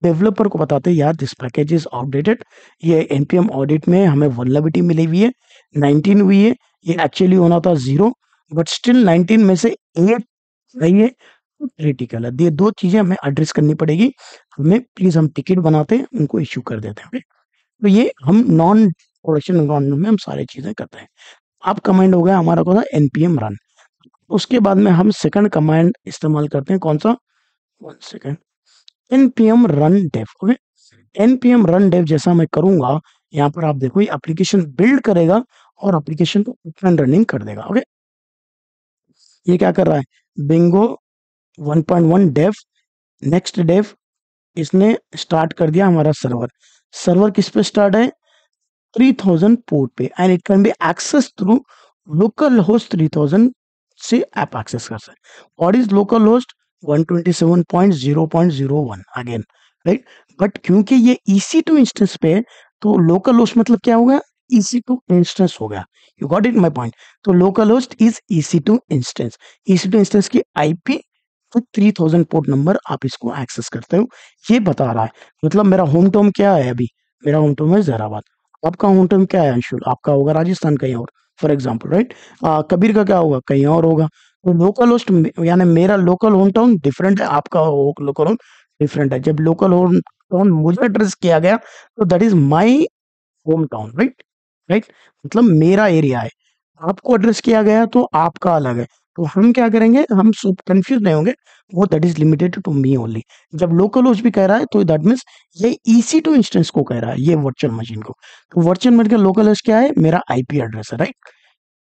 डेवलपर को बताते हैं यार दिस पैकेज इज आउटडेटेड, ये एनपीएम ऑडिट में हमें वल्नरेबिलिटी मिली हुई है, 19 हुई है, ये एक्चुअली होना था 0, बट स्टिल 19 में से 8 सही है, क्रिटिकल है। ये दो चीजें हमें एड्रेस करनी पड़ेगी, हमें प्लीज हम टिकट बनाते हैं उनको इश्यू कर देते हैं, okay? तो ये हम नॉन प्रोडक्शन एनवायरनमेंट में हम सारी चीजें करते हैं। अब कमांड हो गया हमारा कौन सा, एनपीएम रन। उसके बाद में हम सेकंड कमांड इस्तेमाल करते हैं, कौन सा, 1 second, npm run dev, okay. npm run dev जैसा मैं करूंगा, यहाँ पर आप देखो ये एप्लीकेशन बिल्ड करेगा और एप्लीकेशन को ओपन रनिंग कर देगा, ओके। ये क्या कर रहा है, बिंगो 1.1 डेव, नेक्स्ट डेव, इसने स्टार्ट कर दिया हमारा सर्वर। सर्वर किस पे स्टार्ट है, 3000 पोर्ट पे, and it can be access through local host 3000 से ऐप एक्सेस कर सकते। What is local host, 127.0.01 again, right. But क्योंकि ये EC2 इंस्टेंस पे है, तो लोकल होस्ट मतलब क्या होगा, EC2 इंस्टेंस हो गया। You got it my point. तो local host is EC2 instance, EC2 instance की IP तो 3000 पोर्ट नंबर आप इसको एक्सेस करते हो, ये बता रहा है। मतलब मेरा होम टाउन क्या है अभी, मेरा होम टाउन है जहराबाद, आपका होम टाउन क्या है अंशुल, आपका होगा राजस्थान कहीं और, फॉर एग्जाम्पल, राइट। कबीर का क्या होगा, कहीं और होगा। तो लोकल होस्ट यानी मेरा लोकल होम टाउन डिफरेंट है, आपका लोकल होम डिफरेंट है। जब लोकल होम टाउन मुझे एड्रेस किया गया तो that is my home town, right, right. मतलब मेरा एरिया है, आपको एड्रेस किया गया तो आपका अलग है। तो हम क्या करेंगे, हम सब कंफ्यूज नहीं होंगे, वो that is limited to me only. जब लोकल होस्ट भी कह रहा है तो दैट मीन्स ये EC2 इंस्टेंस को कह रहा है, ये वर्चुअल मशीन को। तो वर्चुअल मशीन का लोकल होस्ट क्या है, मेरा IP एड्रेस है, राइट,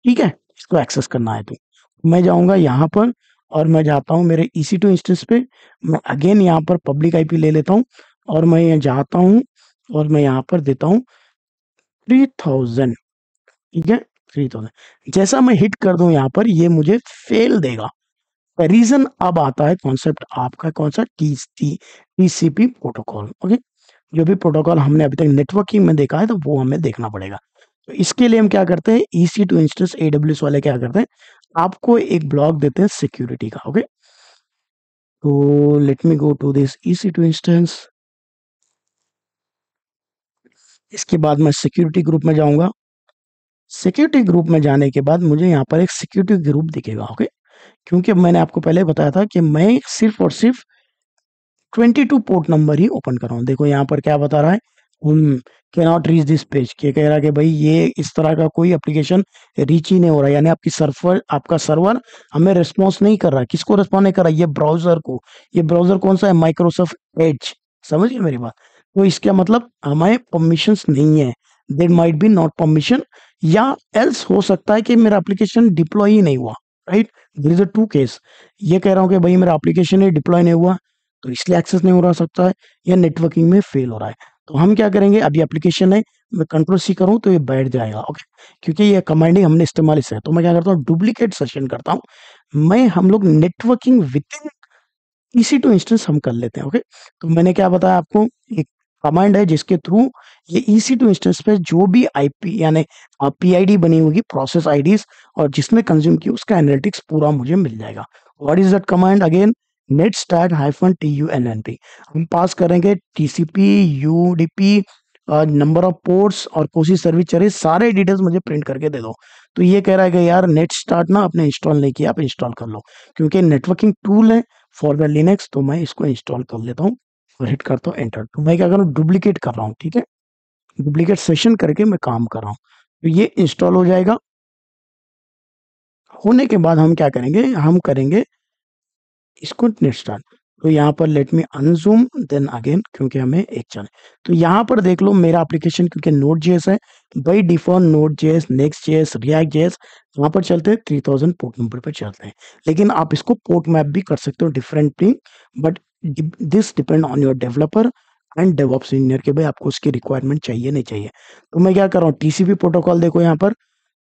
ठीक है। इसको एक्सेस करना है तो मैं जाऊंगा यहाँ पर और मैं जाता हूँ मेरे EC2 इंस्टेंस पे, मैं अगेन यहाँ पर पब्लिक IP ले लेता हूँ और मैं यहाँ जाता हूँ और मैं यहाँ पर देता हूँ 3000, ठीक है, 3000। जैसा मैं हिट कर दूं यहाँ पर ये मुझे फेल देगा। रीजन अब आता है कॉन्सेप्ट आपका कौन सा, TCP प्रोटोकॉल, ओके। जो भी प्रोटोकॉल हमने अभी तक नेटवर्किंग में देखा है तो वो हमें देखना पड़ेगा। तो इसके लिए हम क्या करते हैं, EC2 इंस्टेंस AWS वाले क्या करते हैं, आपको एक ब्लॉक देते हैं सिक्योरिटी का, ओके। तो let me go to this EC2 instance. इसके बाद मैं सिक्योरिटी ग्रुप में जाऊंगा। सिक्योरिटी ग्रुप में जाने के बाद मुझे यहाँ पर एक सिक्योरिटी ग्रुप दिखेगा, ओके। क्योंकि मैंने आपको पहले बताया था कि मैं सिर्फ और सिर्फ 22 पोर्ट नंबर ही ओपन कर रहा हूँ। देखो यहाँ पर क्या बता रहा है, can not reach this page, के कह रहा है कि भाई ये इस तरह का कोई एप्लीकेशन रीच ही नहीं हो रहा, यानी आपका सर्वर हमें रिस्पॉन्स नहीं कर रहा। किसको रिस्पॉन्स नहीं कर रहा, ये ब्राउजर को। ये ब्राउजर कौन सा है, माइक्रोसॉफ्ट एज, समझिए मेरी बात। तो इसका मतलब हमारे परमिशंस नहीं है, there might be not permission, या एल्स हो सकता है कि मेरा एप्लीकेशन डिप्लॉय ही नहीं हुआ, right. There is a two case, ये कह रहा हूँ कि भाई मेरा एप्लीकेशन ही डिप्लॉय नहीं हुआ तो इसलिए एक्सेस नहीं हो रहा सकता है, या नेटवर्किंग में फेल हो रहा है। तो हम क्या करेंगे, अभी एप्लीकेशन है, मैं कंट्रोल C करूँ तो ये बैठ जाएगा, ओके। क्योंकि ये कमांड ही हमने इस्तेमाल इसे है, तो मैं क्या करता हूँ, डुप्लीकेट सेशन करता हूँ। मैं हम लोग networking with in EC2 instance हम कर लेते हैं, ओके। तो मैंने क्या बताया आपको, एक कमांड है जिसके थ्रू ये EC2 इंस्टेंस पे जो भी IP यानी PID बनी होगी, प्रोसेस IDs, और जिसने कंज्यूम की उसका एनालिटिक्स पूरा मुझे मिल जाएगा। What is that command again, net start -TUNNP। हम पास करेंगे TCP UDP, number of ports और कोसी सर्विस चले, सारे डिटेल्स मुझे प्रिंट करके दे दो। तो ये कह रहा है कि यार नेट स्टार्ट ना आपने इंस्टॉल नहीं किया, आप इंस्टॉल कर लो, क्योंकि नेटवर्किंग टूल है फॉर द लिनक्स, तो मैं इसको इंस्टॉल कर लेता हूँ और हिट करता हूँ एंटर। तो मैं क्या कर रहा हूँ, डुप्लीकेट कर रहा हूँ, ठीक है, डुप्लीकेट सेशन करके मैं काम कर रहा हूँ। तो ये इंस्टॉल हो जाएगा। होने के बाद हम क्या करेंगे, हम करेंगे इसको नेट स्टार्ट। तो यहाँ पर let me unzoom then again, क्योंकि हमें एक चाहिए। तो यहाँ पर देख लो मेरा एप्लीकेशन क्योंकि नोड जेएस है, by default node JS, Next JS, react JS यहाँ पर चलते हैं, 3000 पोर्ट नंबर पर चलते हैं। लेकिन आप इसको पोर्ट मैप भी कर सकते हो differently, but this depend on your developer and DevOps engineer के भाई आपको उसकी रिक्वायरमेंट चाहिए नहीं चाहिए। तो मैं क्या कर रहा हूँ, टीसीपी प्रोटोकॉल देखो यहाँ पर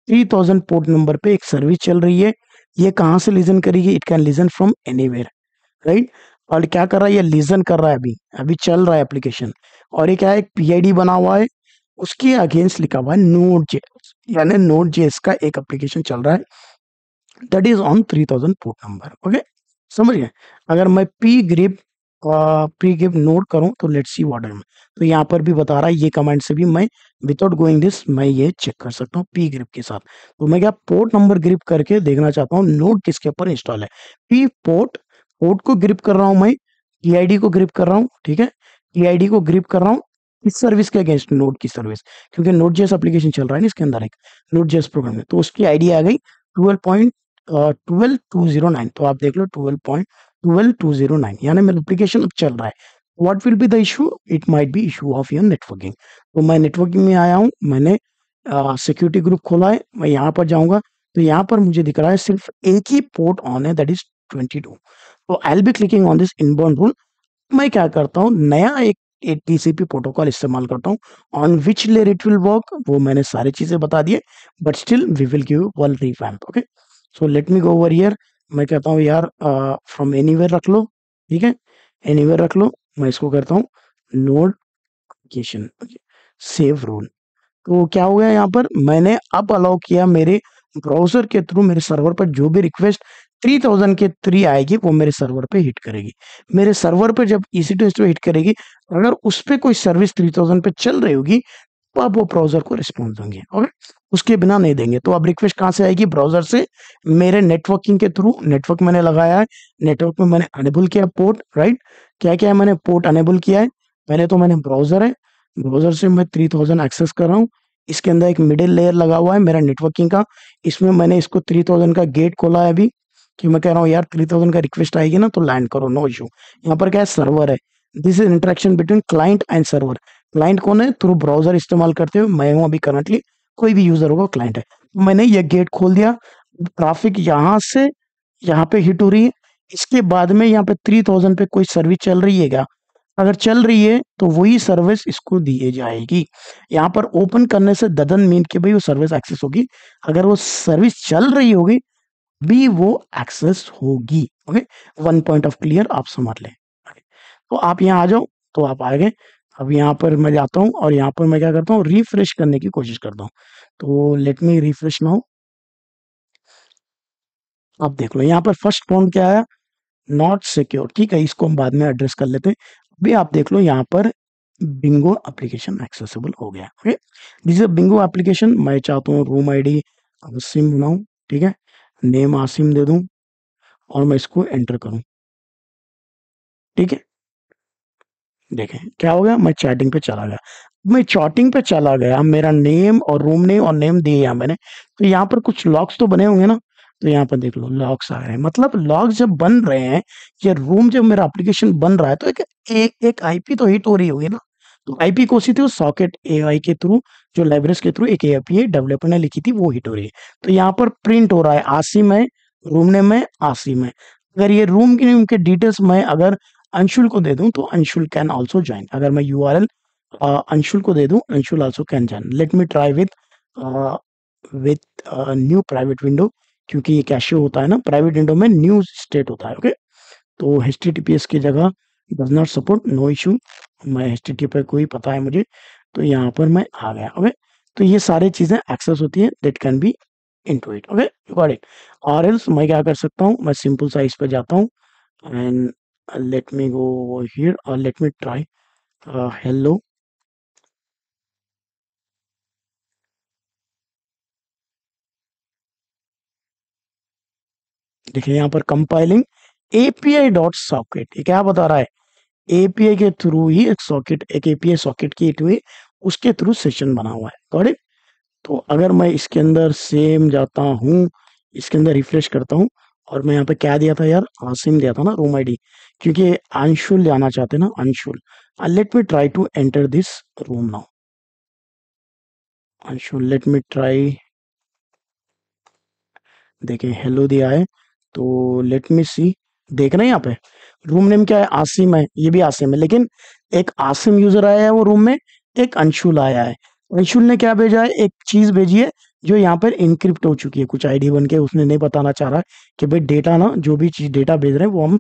3000 पोर्ट नंबर पे एक सर्विस चल रही है। ये कहाँ से लिसन करेगी, it can listen from anywhere, right. और क्या कर रहा है, ये लिसन कर रहा है, अभी अभी चल रहा है एप्लीकेशन। और ये क्या है, एक पीआईडी बना हुआ है, उसके अगेंस्ट लिखा हुआ है नोड जेएस, यानी नोड जेएस का एक एप्लीकेशन चल रहा है, that is on 3000 port number. Okay, समझ गए। अगर मैं पी ग्रिप नोड करूं तो लेट्स सी व्हाट है। तो यहाँ पर भी बता रहा है, ये कमांड से भी मैं विदाउट गोइंग दिस मैं ये चेक कर सकता हूँ पी ग्रिप के साथ। तो मैं क्या पोर्ट नंबर ग्रिप करके देखना चाहता हूँ नोड किसके ऊपर इंस्टॉल है। पी पोर्ट, पोर्ट को ग्रिप कर रहा हूँ मैं, टीआईडी को ग्रिप कर रहा हूँ, ठीक है, टीआईडी को ग्रिप कर रहा हूँ इस सर्विस के अगेंस्ट, नोड की सर्विस, क्योंकि नोड जेएस एप्लीकेशन चल रहा है ना इसके अंदर, एक नोड जेएस प्रोग्राम है, तो उसकी आईडी आ गई 12.209। तो आप देख लो 12.12209, यानी मेरा एप्लीकेशन अब चल रहा है। What will be the issue, it might be issue of your networking. तो मैं नेटवर्किंग में आया हूँ, मैंने सिक्योरिटी ग्रुप खोला है, मैं यहाँ पर जाऊंगा तो यहाँ पर मुझे दिख रहा है सिर्फ एक ही पोर्ट ऑन है, दैट इज 22। तो I will be clicking on this inbound rule. मैं क्या करता हूँ, नया एक टीसीपी प्रोटोकॉल इस्तेमाल करता हूँ, on which layer it will work वो मैंने सारी चीजें बता दिए, but still we will give one revamp. Okay, so let me go over here. मैं कहता हूँ यार फ्रॉम एनीवेयर रख लो, ठीक है, एनीवेयर रख लो। मैं इसको करता हूँ नोटिफिकेशन, सेव रूल। तो क्या हो गया, यहाँ पर मैंने अब अलाउ किया मेरे ब्राउजर के थ्रू मेरे सर्वर पर जो भी रिक्वेस्ट 3000 के थ्री आएगी वो मेरे सर्वर पे हिट करेगी। मेरे सर्वर पे जब EC2 पे हिट करेगी, अगर उस पे कोई सर्विस 3000 पे चल रही होगी तो आप वो ब्राउजर को रिस्पॉन्स देंगे, ओके, उसके बिना नहीं देंगे। तो अब रिक्वेस्ट कहाँ से आएगी, ब्राउजर से, मेरे नेटवर्किंग के थ्रू। नेटवर्क मैंने लगाया है, नेटवर्क में मैंने अनेबल किया पोर्ट, राइट। क्या क्या है, मैंने पोर्ट अनेबल किया है, पहले तो मैंने ब्राउजर है, ब्राउजर से मैं 3000 एक्सेस कर रहा हूँ। इसके अंदर एक मिडिल लेयर लगा हुआ है मेरा नेटवर्किंग का, इसमें मैंने इसको 3000 का गेट खोला है अभी, कि मैं कह रहा हूँ यार 3000 का रिक्वेस्ट आएगी ना तो लैंड करो, नो इशू। यहाँ पर क्या है, सर्वर है, this is interaction between client and server. Client कौन है, थ्रू ब्राउजर इस्तेमाल करते हुए मैं हूँ अभी करंटली, कोई भी यूजर होगा क्लाइंट है। तो मैंने ये गेट खोल दिया, ट्रैफिक यहाँ से यहाँ पे हिट हो रही है। इसके बाद में यहाँ पे 3000 पे कोई सर्विस चल रही है क्या, अगर चल रही है तो वही सर्विस इसको दी जाएगी। यहाँ पर ओपन करने से डजंट मीन कि भाई वो सर्विस एक्सेस होगी, अगर वो सर्विस चल रही होगी भी वो एक्सेस होगी। Okay, one point of clear आप समझ लें। Okay? तो आप यहाँ आ जाओ, तो आप आ गए। अब यहाँ पर मैं जाता हूँ और यहाँ पर मैं क्या करता हूँ, रिफ्रेश करने की कोशिश करता हूँ। तो लेट मी रिफ्रेश नाउ। आप देख लो यहाँ पर फर्स्ट पॉइंट क्या है, नॉट सिक्योर, ठीक है, इसको हम बाद में एड्रेस कर लेते हैं। अभी आप देख लो यहाँ पर बिंगो एप्लीकेशन एक्सेसिबल हो गया। Okay, this is Bingo application. मैं चाहता हूँ रूम आईडी आसिम बनाऊं, ठीक है, नेम आसिम दे दूं और मैं इसको एंटर करूं, ठीक है। देखें क्या हो गया, मैं चैटिंग पे चला गया। मैं चैटिंग पे चला गया, मेरा नेम और रूम नेम और नेम दिए यहाँ मैंने, तो यहाँ पर कुछ लॉक्स तो बने होंगे ना। तो यहाँ पर देख लो लॉक्स आ रहे हैं, मतलब लॉक्स जब बन रहे हैं, ये रूम जब मेरा एप्लीकेशन बन रहा है तो एक आईपी तो हिट हो रही होगी ना। तो आईपी कौन सी थी, वो सॉकेट एआई के थ्रू, जो लाइब्रेरीज के थ्रू एक एपीआई डेवलपर ने लिखी थी वो हिट हो रही है। तो यहाँ पर प्रिंट हो रहा है आसिम है, रूम नेम है आसिम है। अगर ये रूम की नेम के डिटेल्स मैं अगर अंशुल को दे दूं तो अंशुल कैन ऑल्सो ज्वाइन। अगर मैं यूआरएल अंशुल को दे दूं, Anshul also can join. Let me try with new private window, क्योंकि ये कैशे होता है ना, प्राइवेट विंडो में न्यू स्टेट होता है। ओके, तो HTTPS की जगह does not support, no issue. मैं HTTP को ही पता है मुझे, तो यहाँ पर मैं आ गया। ओके, तो ये सारी चीजें एक्सेस होती है, that can be into it. Okay, got it. और एल्स मैं क्या कर सकता हूँ, मैं सिंपल सा इस पे जाता हूँ and let me go over here or let me try hello, देखिए यहाँ पर कंपाइलिंग एपीआई डॉट सॉकेट, ये क्या बता रहा है, एपीआई के थ्रू ही एक सॉकेट, एक एपीआई सॉकेट की हुई उसके थ्रू सेशन बना हुआ है। Got it. तो अगर मैं इसके अंदर सेम जाता हूँ, इसके अंदर रिफ्रेश करता हूँ, और मैं यहाँ पे क्या दिया था यार, आसिम दिया था ना रूम आईडी, क्योंकि अंशुल जाना चाहते ना, Anshul. Let me try to enter this room now. Anshul, let me try. देखिए हेलो दिया है, तो लेट मी सी। देख रहे हैं यहाँ पे रूम नेम क्या है, आसिम है, ये भी आसिम है, लेकिन एक आसिम यूजर आया है वो रूम में, एक अंशुल आया है। अंशुल ने क्या भेजा है, एक चीज भेजी है जो यहाँ पर इनक्रिप्ट हो चुकी है, कुछ आईडी बन के उसने नहीं बताना चाह रहा है कि भाई डेटा ना, जो भी चीज डेटा भेज रहे हैं वो हम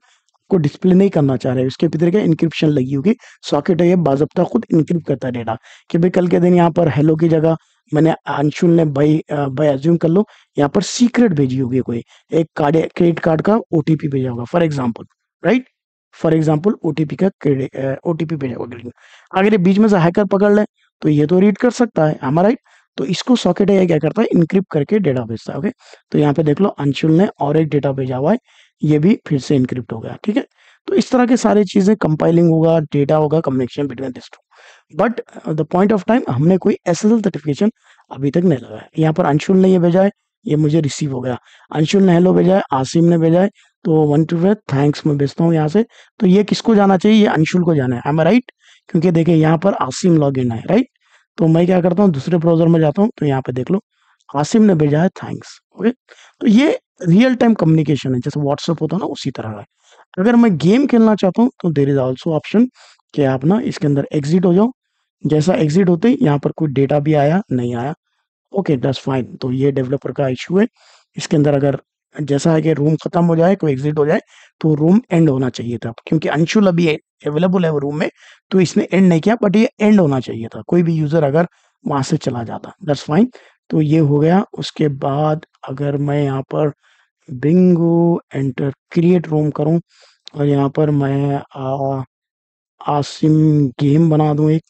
को डिस्प्ले नहीं करना चाह रहे हैं, उसके भीतर क्या इनक्रिप्शन लगी होगी। सॉकेट है ये बाज़ाब्ता खुद इनक्रिप्ट करता है डेटा, कि भाई कल के दिन यहाँ पर हेलो की जगह मैंने, अंशुल ने भाई भाई अज्यूम कर लो यहाँ पर सीक्रेट भेजी होगी, कोई एक कार्ड, क्रेडिट कार्ड का ओटीपी भेजा होगा for example, right. For example OTP का ओटीपी भेजा होगा। अगर ये बीच में से हैकर पकड़ ले तो ये तो रीड कर सकता है, हमारा राइट। तो इसको सॉकेट है क्या करता है, इनक्रिप्ट करके डेटा भेजता है। ओके, तो यहाँ पे देख लो अंशुल ने और एक डेटा भेजा हुआ है, ये भी फिर से इनक्रिप्ट हो गया, ठीक है। तो इस तरह के सारी चीजें, कंपाइलिंग होगा, डेटा होगा, communication between this two. But the point of time हमने कोई एसएसएल सर्टिफिकेशन अभी तक नहीं लगाया। यहाँ पर अंशुल ने ये भेजा है, ये मुझे रिसीव हो गया। अंशुल ने हेलो भेजा है, आसिम ने भेजा है, तो 1 2 थैंक्स मैं भेजता हूँ यहाँ से। तो ये किसको जाना चाहिए, ये अंशुल को जाना है, आई एम राइट। क्योंकि देखिए यहाँ पर आसिम लॉग इन है, राइट। तो मैं क्या करता हूँ, दूसरे ब्राउजर में जाता हूँ, तो यहाँ पे देख लो आसिम ने भेजा है थैंक्स। ओके, तो ये रियल टाइम कम्युनिकेशन है, जैसे व्हाट्सएप होता है ना, उसी तरह का है। अगर मैं गेम खेलना चाहता हूँ तो देर इज ऑल्सो ऑप्शन कि आप ना इसके अंदर एग्जिट हो जाओ। जैसा एग्जिट होते ही यहाँ पर कोई डेटा भी आया नहीं आया, ओके दैट्स फाइन। तो ये डेवलपर का इशू है। इसके अंदर अगर जैसा है कि रूम खत्म हो जाए, कोई एग्जिट हो जाए, तो रूम एंड होना चाहिए था, क्योंकि अंशुल अभी अवेलेबल है वो रूम में, तो इसने एंड नहीं किया, बट ये एंड होना चाहिए था, कोई भी यूजर अगर वहां से चला जाता, दैट्स फाइन। तो ये हो गया। उसके बाद अगर मैं यहाँ पर बिंगो एंटर क्रिएट रूम करूं, और यहाँ पर मैं आसिम गेम बना दूं एक,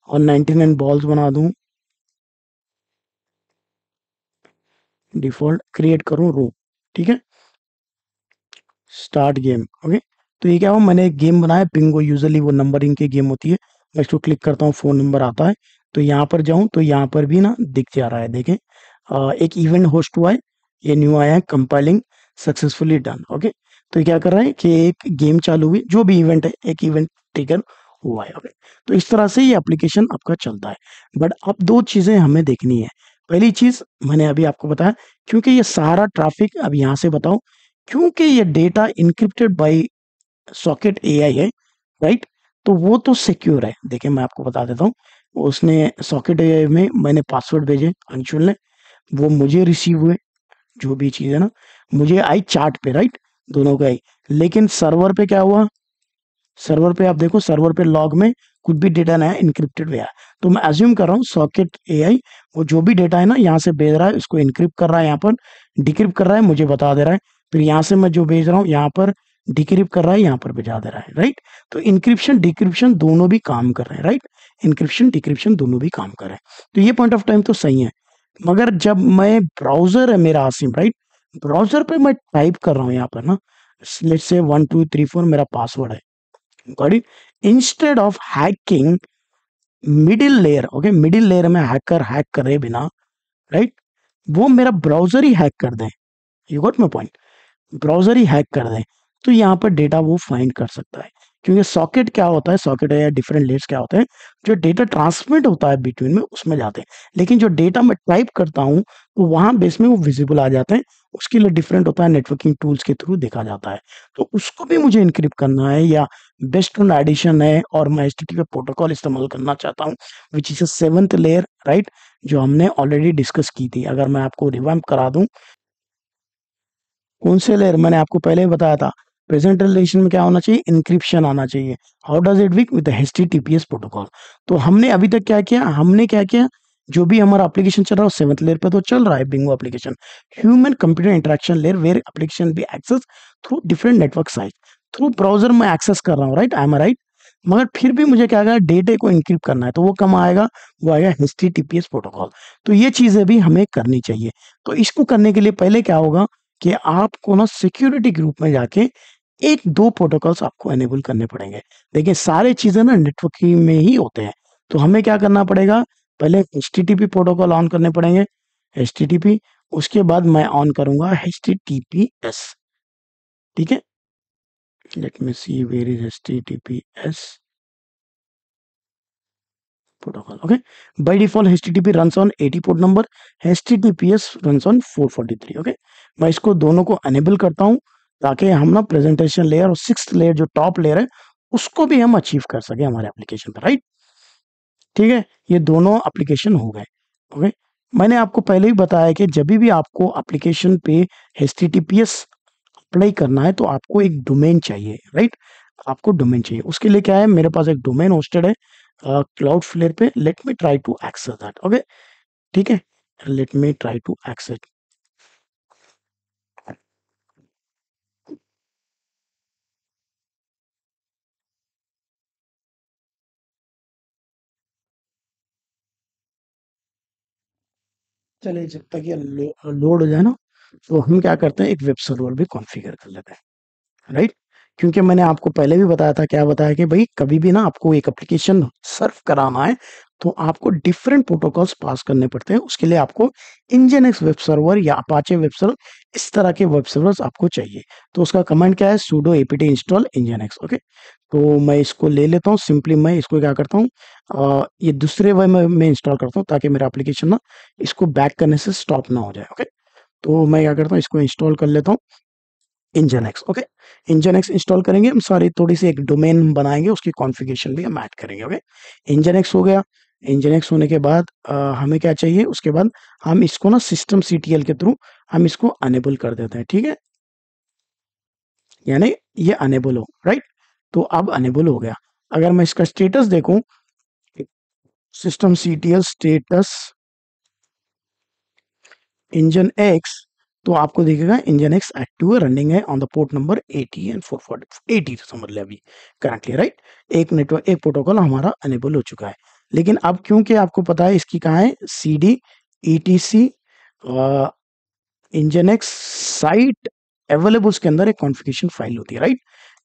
और 99 बॉल्स बना दूं, डिफॉल्ट क्रिएट करूं रूम, ठीक है, स्टार्ट गेम। ओके, तो ये क्या हुआ, मैंने एक गेम बनाया बिंगो, यूजुअली वो नंबरिंग की गेम होती है। मैं इसको क्लिक करता हूँ, फोन नंबर आता है, तो यहाँ पर जाऊं तो यहाँ पर भी ना दिख जा रहा है, देखें एक इवेंट होस्ट हुआ है, ये न्यू आया है, कंपाइलिंग सक्सेसफुली डन। ओके, तो ये क्या कर रहा है कि एक गेम चालू हुई, जो भी इवेंट है एक इवेंट ट्रिगर हुआ है। ओके, तो इस तरह से ये एप्लीकेशन आपका चलता है। बट अब दो चीजें हमें देखनी है। पहली चीज मैंने अभी आपको बताया, क्योंकि ये सारा ट्रैफिक, अब यहाँ से बताओ, क्योंकि ये data encrypted by socket AI है, राइट, तो वो तो सिक्योर है। देखिए मैं आपको बता देता हूँ, उसने सॉकेट एआई में मैंने पासवर्ड भेजे अंशुल ने, वो मुझे रिसीव हुए, जो भी चीज है ना, मुझे आई चार्ट पे, राइट, दोनों का आई। लेकिन सर्वर पे क्या हुआ, सर्वर पे आप देखो, सर्वर पे लॉग में कुछ भी डेटा नया इनक्रिप्टेड गया। तो मैं अज्यूम कर रहा हूँ सॉकेट एआई वो जो भी डेटा है ना यहाँ से भेज रहा है, उसको इनक्रिप्ट कर रहा है, यहाँ पर डिक्रिप्ट कर रहा है, मुझे बता दे रहा है, फिर यहाँ से मैं जो भेज रहा हूँ यहाँ पर डिक्रिप्ट कर रहा है, यहाँ पर भेजा दे रहा है, राइट। तो इंक्रिप्शन डिक्रिप्शन दोनों भी काम कर रहे हैं, राइट, इंक्रिप्शन डिक्रिप्शन दोनों भी काम कर रहे हैं। तो ये पॉइंट ऑफ टाइम तो सही है। मगर जब मैं, ब्राउजर है मेरा आसिम, राइट, ब्राउजर पे मैं टाइप कर रहा हूँ यहाँ पर ना, लेट्स से 1 2 3 4 मेरा पासवर्ड है, got it. Instead of hacking middle layer, okay, middle layer में हैकर हैक करे बिना, राइट, वो मेरा ब्राउजर ही हैक कर दे, you got my point, browser ही हैक कर दें, तो यहाँ पर डेटा वो फाइंड कर सकता है। क्योंकि सॉकेट क्या होता है, सॉकेट है या डिफरेंट लेयर्स क्या होते हैं, जो डेटा ट्रांसमिट होता है बिटवीन में उसमें जाते हैं, लेकिन जो डेटा मैं टाइप करता हूँ तो वहां बेस में वो विजिबल आ जाते हैं, उसके लिए डिफरेंट होता है, नेटवर्किंग टूल्स के थ्रू देखा जाता है। तो उसको भी मुझे इनक्रिप्ट करना है, या बेस्ट ऑन एडिशन है, और मैं एचटीटीपी प्रोटोकॉल इस्तेमाल करना चाहता हूँ, which is 7th layer, right, जो हमने ऑलरेडी डिस्कस की थी। अगर मैं आपको रिवाइंड करा दूं, कौन से लेयर, मैंने आपको पहले ही बताया था, प्रेजेंट रिलेशन में क्या होना चाहिए, इंक्रिप्शन आना चाहिए। How does it work, with HTTPS protocol. तो हमने अभी तक क्या किया, हमने क्या किया, जो भी हमारा एप्लीकेशन चल रहा है 7th लेयर पे तो चल रहा है Bingo application, human computer interaction layer, where application be access through different network site, through browser में एक्सेस कर रहा हूँ, राइट, आई एम राइट। मगर फिर भी मुझे क्या आएगा, डेटे को इनक्रिप्ट करना है, तो वो कम आएगा, वो आएगा एचटीटीपीएस प्रोटोकॉल। तो ये चीजें भी हमें करनी चाहिए। तो इसको करने के लिए पहले क्या होगा, कि आपको ना सिक्योरिटी ग्रुप में जाके एक दो प्रोटोकॉल्स आपको एनेबल करने पड़ेंगे। देखिए सारे चीजें ना नेटवर्किंग में ही होते हैं, तो हमें क्या करना पड़ेगा, पहले HTTP प्रोटोकॉल ऑन करने पड़ेंगे, HTTP, उसके बाद मैं ऑन करूंगा HTTPS। ठीक है, let me see where is HTTPS protocol. Okay, by default HTTP runs on 80 port number, HTTPS runs on 443. Okay, मैं इसको दोनों को अनेबल करता हूं ताकि हम ना प्रेजेंटेशन लेयर और सिक्स्थ लेयर जो टॉप लेयर है उसको भी हम अचीव कर सके हमारे एप्लीकेशन पर, राइट। ठीक है, ये दोनों एप्लीकेशन हो गए। ओके, मैंने आपको पहले ही बताया कि जब भी आपको एप्लीकेशन पे HTTPS अप्लाई करना है तो आपको एक डोमेन चाहिए, राइट। आपको डोमेन चाहिए, उसके लिए क्या है, मेरे पास एक डोमेन होस्टेड है क्लाउड फ्लेयर पे। Let me try to access that. Okay, ठीक है, let me try to access. चलिए जब तक ये लोड हो जाए ना, तो हम क्या करते हैं, एक वेब सर्वर भी कॉन्फ़िगर कर लेते हैं, राइट। क्योंकि मैंने आपको पहले भी बताया था, क्या बताया कि भाई कभी भी ना आपको एक एप्लीकेशन सर्व कराना है तो आपको डिफरेंट प्रोटोकॉल्स पास करने पड़ते हैं। उसके लिए आपको nginx वेब सर्वर या अपाचे वेब सर्वर, इस तरह के वेब सर्वर्स आपको चाहिए। तो उसका कमांड क्या है, sudo apt install nginx। Okay, तो मैं इसको ले लेता हूँ, सिंपली मैं इसको क्या करता हूँ, ये दूसरे वे में मैं इंस्टॉल करता हूँ ताकि मेरा एप्लीकेशन ना इसको बैक करने से स्टॉप ना हो जाए। ओके, तो मैं क्या करता हूँ, इसको इंस्टॉल कर लेता हूँ, Nginx। ओके, Nginx इंस्टॉल करेंगे हम, सारी थोड़ी सी एक डोमेन हम बनाएंगे, उसकी कॉन्फ़िगरेशन भी हम ऐड करेंगे। ओके, Nginx हो गया। Nginx होने के बाद हमें क्या चाहिए, उसके बाद हम इसको ना सिस्टम CTL के थ्रू हम इसको अनेबल कर देते हैं। ठीक है, यानी ये अनेबल हो, राइट। तो अब अनेबल हो गया। अगर मैं इसका स्टेटस देखूं, system CTL status engine x, तो आपको दिखेगा इंजन एक्स एक्टिव है, रनिंग है on the port number 80 and 440 80 समझ ले अभी करंटली, राइट। एक नेटवर्क, एक प्रोटोकॉल हमारा अनेबल हो चुका है। लेकिन अब क्योंकि आपको पता है इसकी कहाँ है, CD ETC engine x site available, उसके अंदर एक कॉन्फ़िगरेशन फाइल होती है, राइट।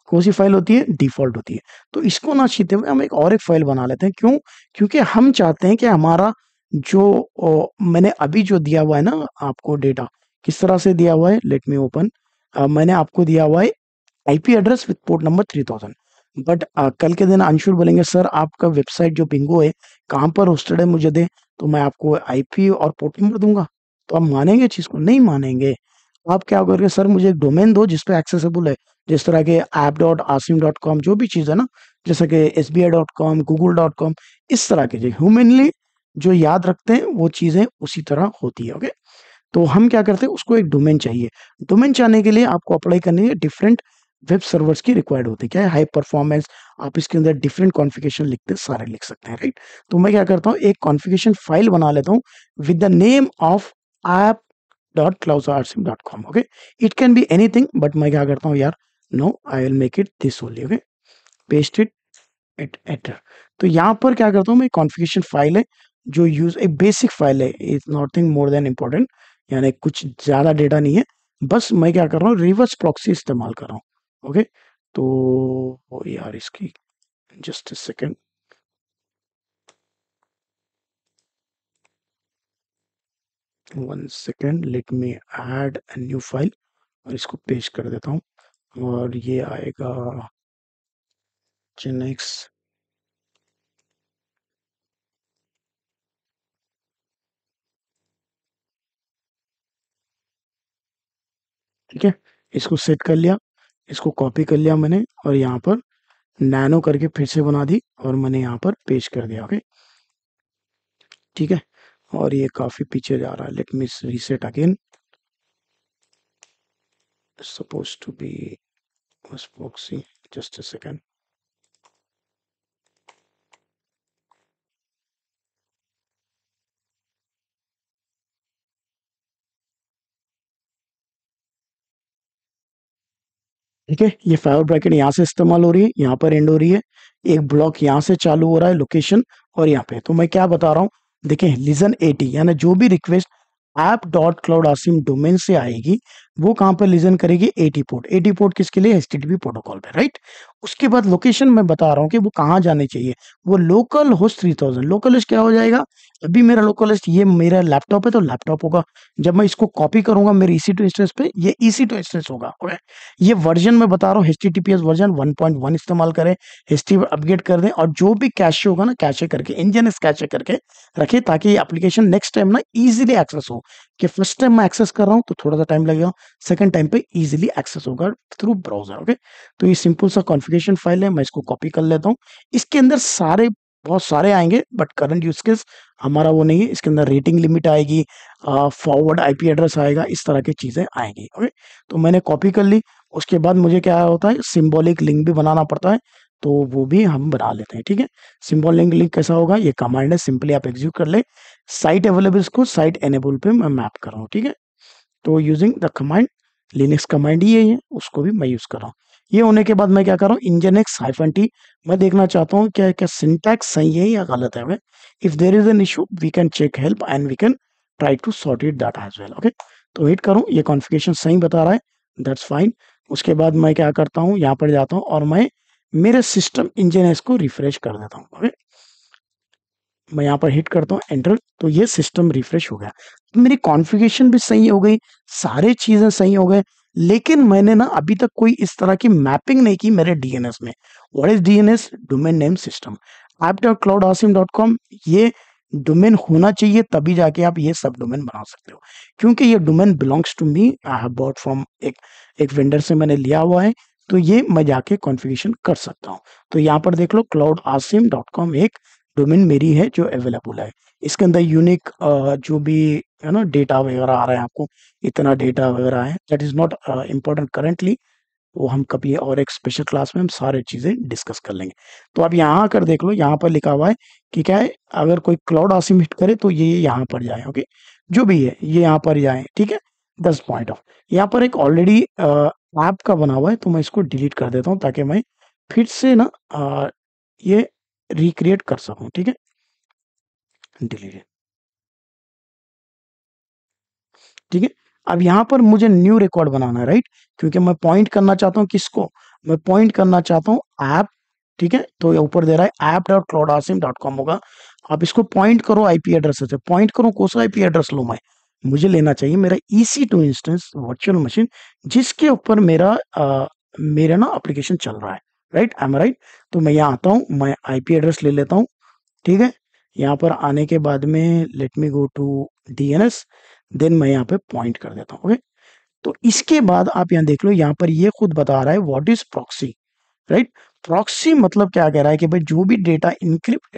कौन सी फाइल होती है, डिफॉल्ट होती है। तो इसको ना छीनते हुए हम एक और एक फाइल बना लेते हैं। क्यों, क्योंकि हम चाहते हैं कि हमारा जो मैंने अभी जो दिया हुआ है ना आपको डेटा, किस तरह से दिया हुआ है, लेट मी ओपन। मैंने आपको दिया हुआ है IP address with port number 3000। But कल के दिन अंशुल बोलेंगे सर आपका वेबसाइट जो बिंगो है कहाँ पर होस्टेड है मुझे दे, तो मैं आपको IP और पोर्ट नंबर दूंगा। तो आप मानेंगे चीज को, नहीं मानेंगे। आप क्या करोगे, सर मुझे एक डोमेन दो जिसपे एक्सेसिबल है, जिस तरह के app.asim.com जो भी चीज़ है ना, जैसे कि SBI.com, google.com, इस तरह के जो ह्यूमनली जो याद रखते हैं वो चीज़ें उसी तरह होती है। ओके, तो हम क्या करते हैं, उसको एक डोमेन चाहिए। डोमेन चाहने के लिए आपको अप्लाई करने के डिफरेंट वेब सर्वर्स की रिक्वायर्ड होती है। क्या है, हाई परफॉर्मेंस, आप इसके अंदर डिफरेंट कॉन्फ़िगरेशन लिखते सारे लिख सकते हैं, राइट। तो मैं क्या करता हूँ, एक कॉन्फ़िगरेशन फाइल बना लेता हूँ with the name of app.cloudrsim.com। Okay, it can be anything, but मैं क्या करता हूँ यार, no I will make it this only. Okay, paste it at एटर। तो यहाँ पर क्या करता हूँ, मैं कॉन्फ़िगरेशन फाइल है जो यूज एक बेसिक फाइल है, is nothing more than important, यानी कुछ ज़्यादा डेटा नहीं है। बस मैं क्या कर रहा हूँ, रिवर्स प्रॉक्सी इस्तेमाल कर रहा हूँ। ओके, तो यार इसकी just second, 1 second, let me add a new file और इसको पेस्ट कर देता हूँ और ये आएगा Nginx। ठीक है, इसको सेट कर लिया, इसको कॉपी कर लिया मैंने और यहाँ पर नैनो करके फिर से बना दी और मैंने यहाँ पर पेस्ट कर दिया। ओके, ठीक है, और ये काफ़ी पीछे जा रहा है, let me reset again, suppose to be proxy, just a second। ठीक है, ये फाइवर ब्रैकेट यहाँ से इस्तेमाल हो रही है, यहाँ पर एंड हो रही है, एक ब्लॉक यहाँ से चालू हो रहा है लोकेशन और यहाँ पे। तो मैं क्या बता रहा हूँ, देखें लिजन 80, यानी जो भी रिक्वेस्ट app.cloudasim डोमेन से आएगी वो कहाँ पर लिसन करेगी, एटी पोर्ट। एटी पोर्ट किसके लिए, एचटीटीपी प्रोटोकॉल पे, राइट। उसके बाद लोकेशन मैं बता रहा हूँ कि वो कहाँ जाने चाहिए, वो लोकल होस्ट 3000। लोकल होस्ट क्या हो जाएगा, अभी मेरा लोकल होस्ट ये मेरा लैपटॉप है तो लैपटॉप होगा। जब मैं इसको कॉपी करूंगा मेरे EC2 इंस्टेंस पे, ये EC2 इंस्टेंस होगा। ओके, ये वर्जन मैं बता रहा हूँ HTTPS वर्जन 1.1 इस्तेमाल करें, HTTP अपग्रेड कर दें, और जो भी कैशे होगा ना, कैशे करके इंजन कैशे करके रखे, ताकि ये एप्लीकेशन नेक्स्ट टाइम ना इजीली एक्सेस हो। कि फर्स्ट टाइम मैं एक्सेस कर रहा हूँ तो थोड़ा सा टाइम लगेगा, सेकंड टाइम पे इजीली एक्सेस होगा थ्रू ब्राउजर। ओके, तो ये सिंपल सा कॉन्फ़िगरेशन फाइल है, मैं इसको कॉपी कर लेता हूँ। इसके अंदर सारे बहुत सारे आएंगे, बट करंट यूज केस हमारा वो नहीं है। इसके अंदर रेटिंग लिमिट आएगी, फॉरवर्ड IP एड्रेस आएगा, इस तरह की चीजें आएंगी। ओके, तो मैंने कॉपी कर ली। उसके बाद मुझे क्या होता है, सिंबॉलिक लिंक भी बनाना पड़ता है, तो वो भी हम बना लेते हैं। ठीक है, सिंबॉलिक लिंक कैसा होगा, ये कमांड है, सिंपली आप एग्जीक्यूट कर ले। साइट अवेलेबल्स को साइट एनेबल पे मैं मैप कर रहा हूँ। ठीक है, तो using the command, Linux command ही है, उसको भी मैं यूज कर रहा हूँ। ये होने के बाद मैं क्या कर रहा हूँ, nginx-t, मैं देखना चाहता हूँ क्या क्या सिंटैक्स सही है या गलत है। If there is an issue we can check help and we can try to sort it that as well. Okay, तो वेट करूँ, ये कॉन्फ़िगरेशन सही बता रहा है, दैट्स फाइन। उसके बाद मैं क्या करता हूँ, यहाँ पर जाता हूँ और मैं मेरे सिस्टम nginx को रिफ्रेश कर देता हूँ। ओके, मैं यहाँ पर हिट करता हूँ एंटर, तो ये सिस्टम रिफ्रेश हो गया। तो मेरी कॉन्फ़िगरेशन भी सही हो गई, सारे चीज़ें सही हो गए, लेकिन मैंने ना अभी तक कोई इस तरह की मैपिंग नहीं की मेरे DNS में। What is DNS, domain name system. app.cloudasim.com ये डोमेन होना चाहिए, तभी जाके आप ये सब डोमेन बना सकते हो, क्योंकि ये domain belongs to me, I have bought from एक वेंडर से मैंने लिया हुआ है, तो ये मैं जाके कॉन्फ़िगरेशन कर सकता हूँ। तो यहाँ पर देख लो, cloudasim.com एक डोमेन मेरी है जो अवेलेबल है। इसके अंदर यूनिक जो भी है ना डेटा वगैरह आ रहा है, आपको इतना डेटा वगैरह है, that is not important currently, वो हम कभी और एक स्पेशल क्लास में हम सारी चीजें डिस्कस कर लेंगे। तो आप यहाँ आकर देख लो, यहाँ पर लिखा हुआ है कि क्या है, अगर कोई क्लाउड आसिम हिट करे तो ये यहाँ पर जाए। ओके, जो भी है ये यहाँ पर जाए। ठीक है, 10 पॉइंट ऑफ, यहाँ पर एक ऑलरेडी ऐप का बना हुआ है, तो मैं इसको डिलीट कर देता हूँ ताकि मैं फिर से ना ये रिक्रिएट कर सकूं। ठीक है, डिलीट। ठीक है, अब यहाँ पर मुझे न्यू रिकॉर्ड बनाना है, राइट, क्योंकि मैं पॉइंट करना चाहता हूँ किसको, मैं पॉइंट करना चाहता हूँ ऐप। ठीक है, तो ये ऊपर दे रहा है app.cloudasim.com होगा, आप इसको पॉइंट करो IP एड्रेस से, पॉइंट करो कौन सा IP एड्रेस लूँ मैं, मुझे लेना चाहिए मेरा EC2 इंस्टेंस वर्चुअल मशीन, जिसके ऊपर मेरा ना एप्लीकेशन चल रहा है, राइट, आई एम राइट। तो मैं यहाँ आता हूँ, मैं IP एड्रेस ले लेता हूँ। ठीक है, यहाँ पर आने के बाद में let me go to DNS, then मैं यहाँ पे पॉइंट कर देता हूँ। ओके, तो इसके बाद आप यहाँ देख लो, यहाँ पर ये खुद बता रहा है what is proxy, right. Proxy मतलब क्या कह रहा है कि भाई जो भी डेटा इनक्रिप्ट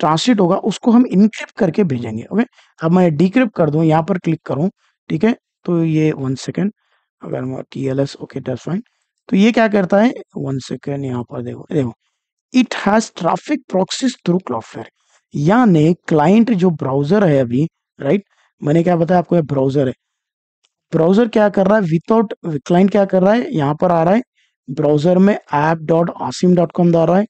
ट्रांसलेट होगा उसको हम इनक्रिप्ट करके भेजेंगे। ओके, अब मैं डिक्रिप्ट कर दूं, यहाँ पर क्लिक करूं, ठीक है, तो ये 1 सेकेंड, अगर मैं TLS, ओके दैट्स फाइन। तो ये क्या करता है, 1 सेकेंड, यहाँ पर देखो देखो, it has traffic proxies through Cloudflare, यानी क्लाइंट जो ब्राउजर है अभी, राइट, मैंने क्या बताया आपको, ये ब्राउजर है। ब्राउजर क्या कर रहा है, विदाउट क्लाइंट क्या कर रहा है, यहाँ पर आ रहा है ब्राउजर में app.asim.com आ रहा है।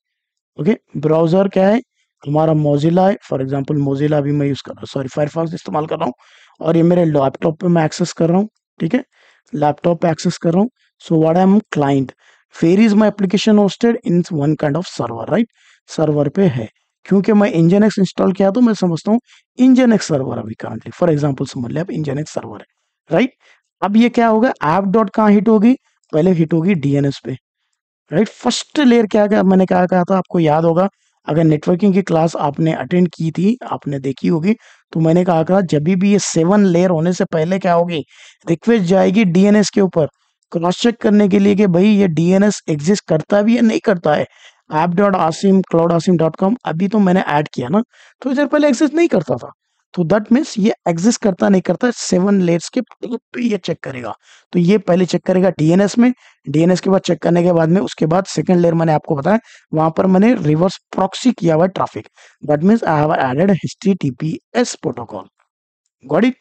ओके, ब्राउजर क्या है, हमारा मोजिला है, फॉर एग्जांपल मोजिला अभी मैं यूज कर रहा हूँ, सॉरी फायरफॉक्स इस्तेमाल कर रहा हूँ, और ये मेरे लैपटॉप पे मैं एक्सेस कर रहा हूँ। ठीक है, लैपटॉप पे एक्सेस कर रहा हूँ। So what I am client, where is my application hosted in one kind of server, right, server पे है, क्योंकि मैं nginx इंस्टॉल किया तो मैं समझता हूँ nginx सर्वर अभी करंटली, फॉर एग्जांपल समझ ले आप nginx सर्वर है, राइट। अब ये क्या होगा, ऐप डॉट कहाँ हिट होगी, पहले हिट होगी DNS पे, राइट। फर्स्ट लेयर क्या क्या मैंने क्या कहा था आपको याद होगा, अगर नेटवर्किंग की क्लास आपने अटेंड की थी, आपने देखी होगी, तो मैंने कहा था जब भी ये 7 लेयर होने से पहले क्या होगी, रिक्वेस्ट जाएगी DNS के ऊपर, क्रॉस चेक करने के लिए कि भाई ये DNS एग्जिस्ट करता भी है नहीं करता है। app.asim.cloudasim.com अभी तो मैंने ऐड किया ना, तो इधर पहले एग्जिस्ट नहीं करता था, तो दैट मीन्स ये एग्जिस्ट करता नहीं करता, 7 लेयर्स के टॉप पे ये चेक करेगा। तो ये पहले चेक करेगा DNS में, DNS के बाद चेक करने के बाद में उसके बाद सेकंड लेयर मैंने आपको बताया, वहां पर मैंने रिवर्स प्रॉक्सी किया हुआ traffic, that means I have added HTTPS protocol, got it,